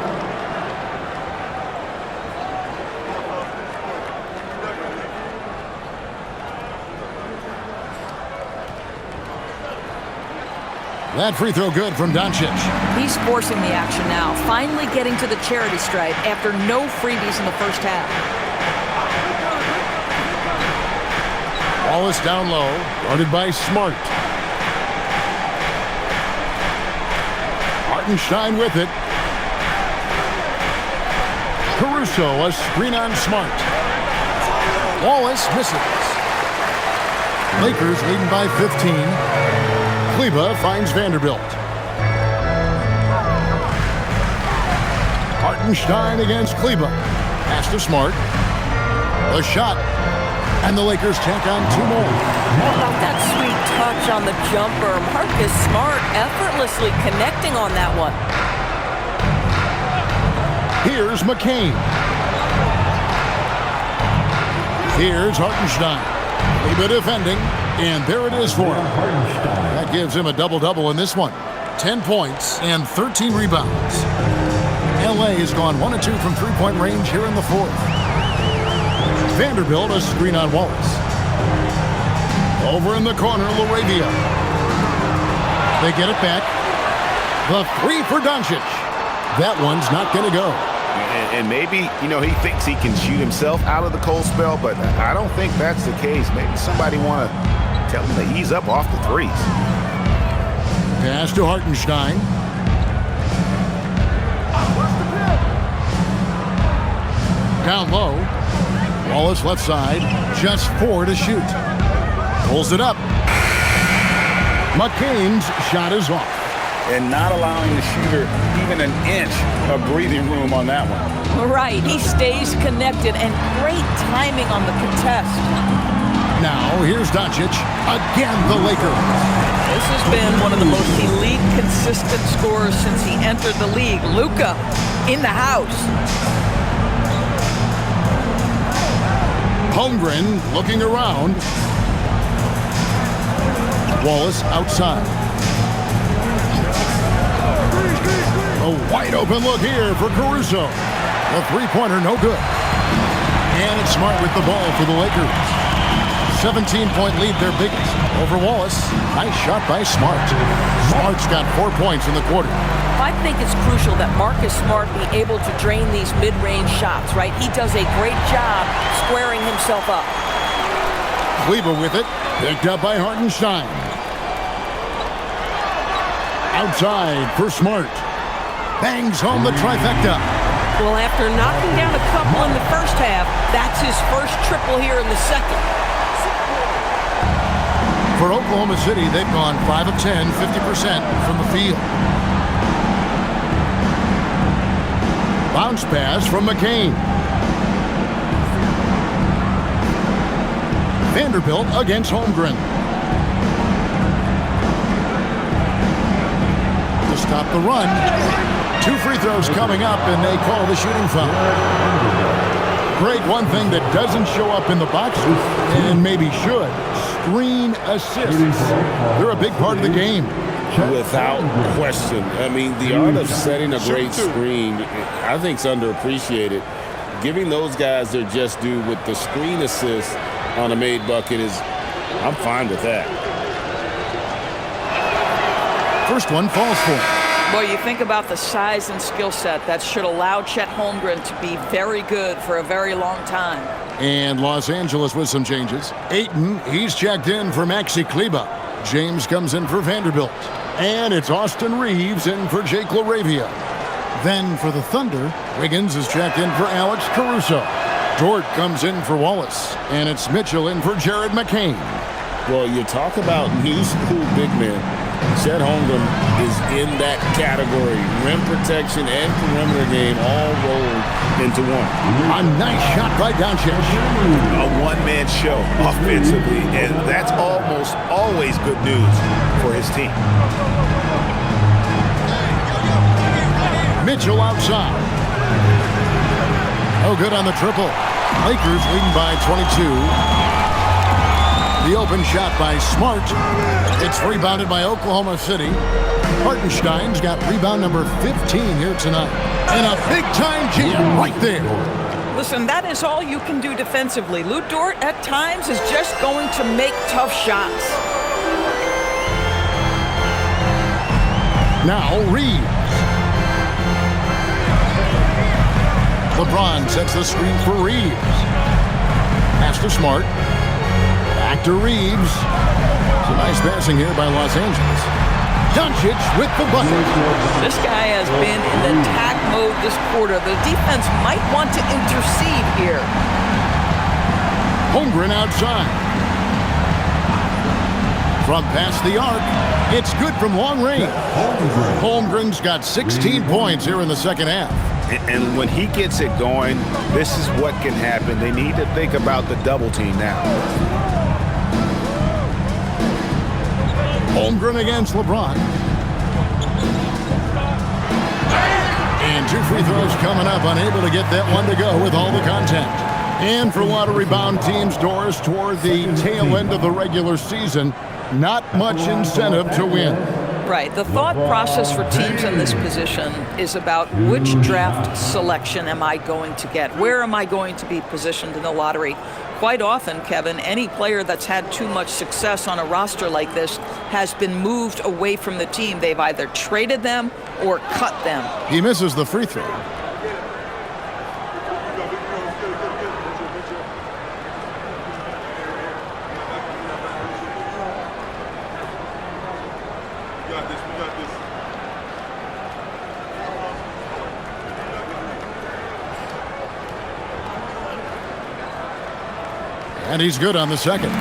That free throw good from Doncic. He's forcing the action now, finally getting to the charity stripe after no freebies in the first half. Wallace down low, guarded by Smart. Hartenstein with it. Caruso, a screen on Smart. Wallace misses. Lakers leading by 15. Kleber finds Vanderbilt. Hartenstein against Kleber. Pass to Smart. The shot. And the Lakers tack on two more. How about that sweet touch on the jumper? Marcus Smart effortlessly connecting on that one. Here's McCain. Here's Hartenstein. Kleber defending. And there it is for him. That gives him a double-double in this one. 10 points and 13 rebounds. L.A. has gone 1 of 2 from three-point range here in the fourth. Vanderbilt, a screen on Wallace. Over in the corner, LaRavia. They get it back. The three for Doncic. That one's not going to go. And maybe, he thinks he can shoot himself out of the cold spell, but I don't think that's the case. Maybe somebody want to tell him to ease up off the threes. Pass to Hartenstein. Down low. Wallace left side. Just 4 to shoot. Pulls it up. McCain's shot is off. And not allowing the shooter even an inch of breathing room on that one. Right, he stays connected and great timing on the contest. Now, here's Doncic. Again, the Lakers. This has been one of the most elite, consistent scorers since he entered the league. Luka in the house. Holmgren looking around. Wallace outside. A wide open look here for Caruso. The three-pointer, no good. And it's Smart with the ball for the Lakers. 17-point lead, their biggest. Over Wallace. Nice shot by Smart. Smart's got 4 points in the quarter. I think it's crucial that Marcus Smart be able to drain these mid-range shots, right? He does a great job squaring himself up. Kleber with it. Picked up by Hartenstein. Outside for Smart. Bangs home the trifecta. Well, after knocking down a couple in the first half, that's his first triple here in the second. For Oklahoma City, they've gone 5 of 10, 50% from the field. Bounce pass from McCain. Vanderbilt against Holmgren. To stop the run. 2 free throws coming up, and they call the shooting foul. Greg, one thing that doesn't show up in the box, and maybe should, screen assists. They're a big part of the game. Without question. I mean, the art of setting a great screen, I think, is underappreciated. Giving those guys their just due with the screen assist on a made bucket I'm fine with that. First one falls for him. Well, you think about the size and skill set that should allow Chet Holmgren to be very good for a very long time. And Los Angeles with some changes. Ayton, he's checked in for Maxi Kleber. James comes in for Vanderbilt. And it's Austin Reeves in for Jake LaRavia. Then for the Thunder, Wiggins is checked in for Alex Caruso. Dort comes in for Wallace. And it's Mitchell in for Jared McCain. Well, you talk about new school big men. Chet Holmgren is in that category. Rim protection and perimeter game all rolled into one. A nice shot by Doncic. A one-man show offensively, and that's almost always good news for his team. Mitchell outside. No good on the triple. Lakers leading by 22. The open shot by Smart. It's rebounded by Oklahoma City. Hartenstein's got rebound number 15 here tonight. And a big-time jam right there. Listen, that is all you can do defensively. Lou Dort, at times, is just going to make tough shots. Now Reeves. LeBron sets the screen for Reeves. Pass to Smart. Back to Reeves. It's a nice passing here by Los Angeles. Doncic with the bucket. This guy has been in attack mode this quarter. The defense might want to intercede here. Holmgren outside. From past the arc. It's good from long range. Holmgren's got 16 points here in the second half. And when he gets it going, this is what can happen. They need to think about the double team now. Holmgren against LeBron. And 2 free throws coming up. Unable to get that one to go with all the contact. And for a lot of rebound teams, Doris, toward the tail end of the regular season, not much incentive to win. Right. The thought process for teams in this position is about which draft selection am I going to get? Where am I going to be positioned in the lottery? Quite often, Kevin, any player that's had too much success on a roster like this has been moved away from the team. They've either traded them or cut them. He misses the free throw. And he's good on the second.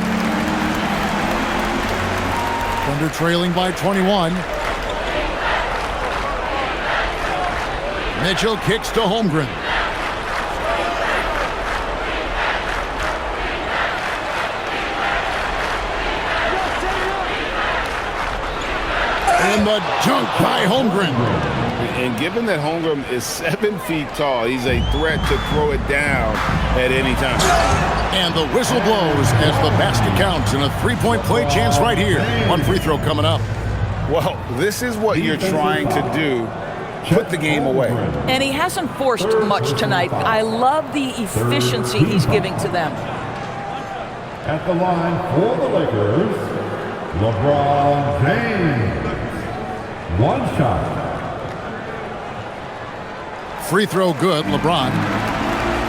Thunder trailing by 21. Mitchell kicks to Holmgren. And the dunk by Holmgren. And given that Holmgren is 7 feet tall, he's a threat to throw it down at any time. And the whistle blows as the basket counts and a three-point play chance right here. One free throw coming up. Well, this is what you're trying to do. Put the game away. And he hasn't forced much tonight. I love the efficiency he's giving to them. At the line for the Lakers, LeBron James. One shot. Free throw good, LeBron.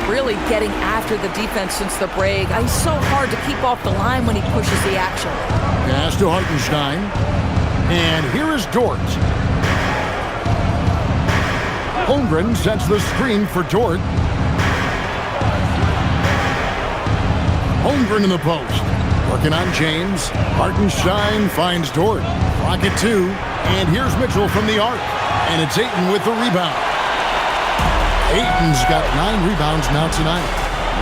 Really getting after the defense since the break. He's so hard to keep off the line when he pushes the action. Pass to Hartenstein. And here is Dort. Holmgren sets the screen for Dort. Holmgren in the post. Working on James. Hartenstein finds Dort. Rocket 2. And here's Mitchell from the arc. And it's Ayton with the rebound. Ayton's got 9 rebounds now tonight.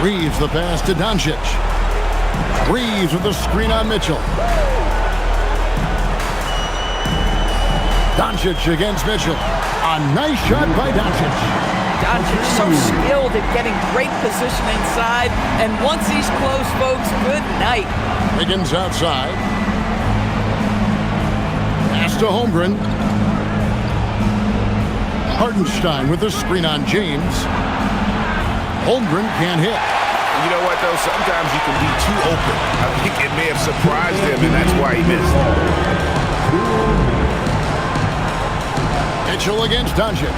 Reeves the pass to Doncic. Reeves with the screen on Mitchell. Doncic against Mitchell. A nice shot by Doncic. Doncic so skilled at getting great position inside. And once he's close, folks, good night. Wiggins outside. Pass to Holmgren. Hartenstein with the screen on James. Holmgren can't hit. You know what, though? Sometimes you can be too open. I think it may have surprised him, and that's why he missed. Mitchell against Doncic.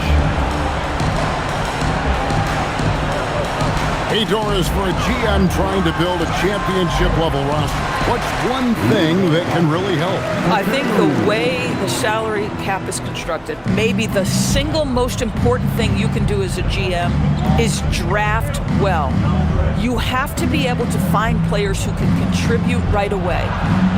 Hey, Doris, for a GM trying to build a championship-level roster, what's one thing that can really help? I think the way the salary cap is constructed, maybe the single most important thing you can do as a GM is draft well. You have to be able to find players who can contribute right away.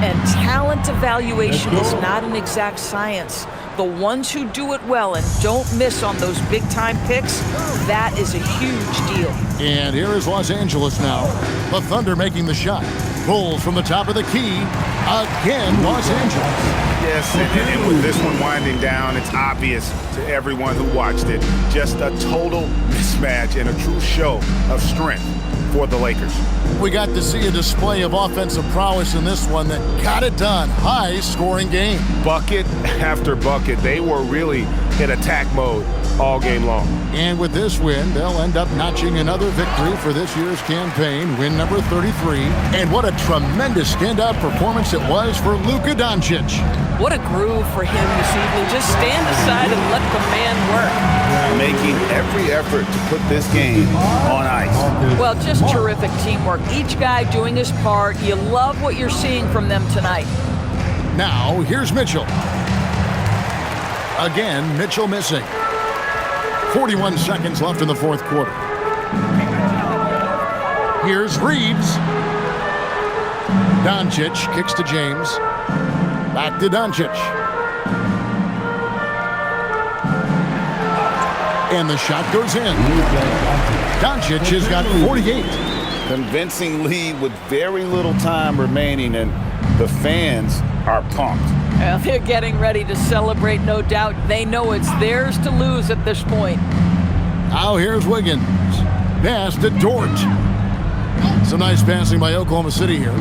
And talent evaluation is not an exact science. The ones who do it well and don't miss on those big-time picks, that is a huge deal. And here is Los Angeles now. The Thunder making the shot. Bulls from the top of the key. Again, Los Angeles. Yes, and with this one winding down, it's obvious to everyone who watched it. Just a total mismatch and a true show of strength for the Lakers. We got to see a display of offensive prowess in this one that got it done. High-scoring game. Bucket after bucket. They were really in attack mode all game long. And with this win, they'll end up notching another victory for this year's campaign, win number 33. And what a tremendous standout performance it was for Luka Doncic. What a groove for him this evening. Just stand aside and let the man work. Making every effort to put this game on ice. Well, just terrific teamwork. Each guy doing his part. You love what you're seeing from them tonight. Now, here's Mitchell. Again, Mitchell missing. 41 seconds left in the fourth quarter. Here's Reeves. Doncic kicks to James. Back to Doncic. And the shot goes in. Doncic has got 48. Convincing lead with very little time remaining, and the fans are pumped. Well, they're getting ready to celebrate, no doubt. They know it's theirs to lose at this point. Now here's Wiggins. Pass to Dort. Some nice passing by Oklahoma City here.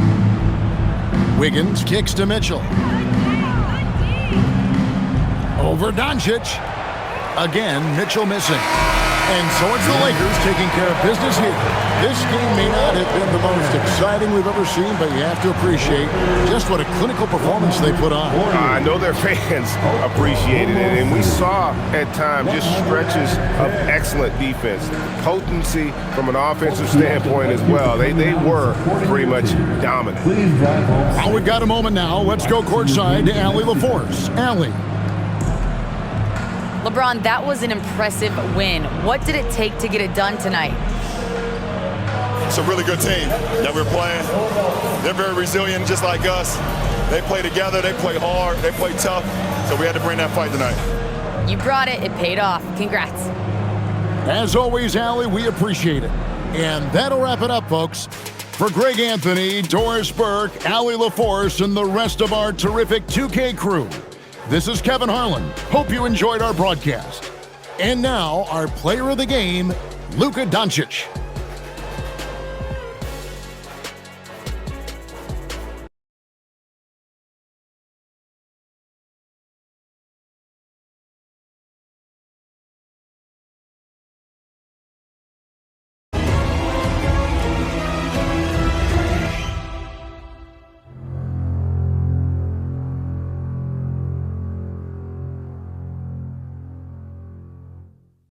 Wiggins kicks to Mitchell. Over Doncic. Again, Mitchell missing. And so it's the Lakers taking care of business here. This game may not have been the most exciting we've ever seen, but you have to appreciate just what a clinical performance they put on. I know their fans appreciated it, and we saw at times just stretches of excellent defense. Potency from an offensive standpoint as well. They were pretty much dominant. Well, we've got a moment now. Let's go courtside to Allie LaForce. Allie. LeBron, that was an impressive win. What did it take to get it done tonight? It's a really good team that we're playing. They're very resilient, just like us. They play together, they play hard, they play tough, so we had to bring that fight tonight. You brought it. It paid off. Congrats. As always, Allie, we appreciate it. And that'll wrap it up, folks. For Greg Anthony, Doris Burke, Allie LaForce, and the rest of our terrific 2K crew, this is Kevin Harlan. Hope you enjoyed our broadcast. And now, our player of the game, Luka Doncic.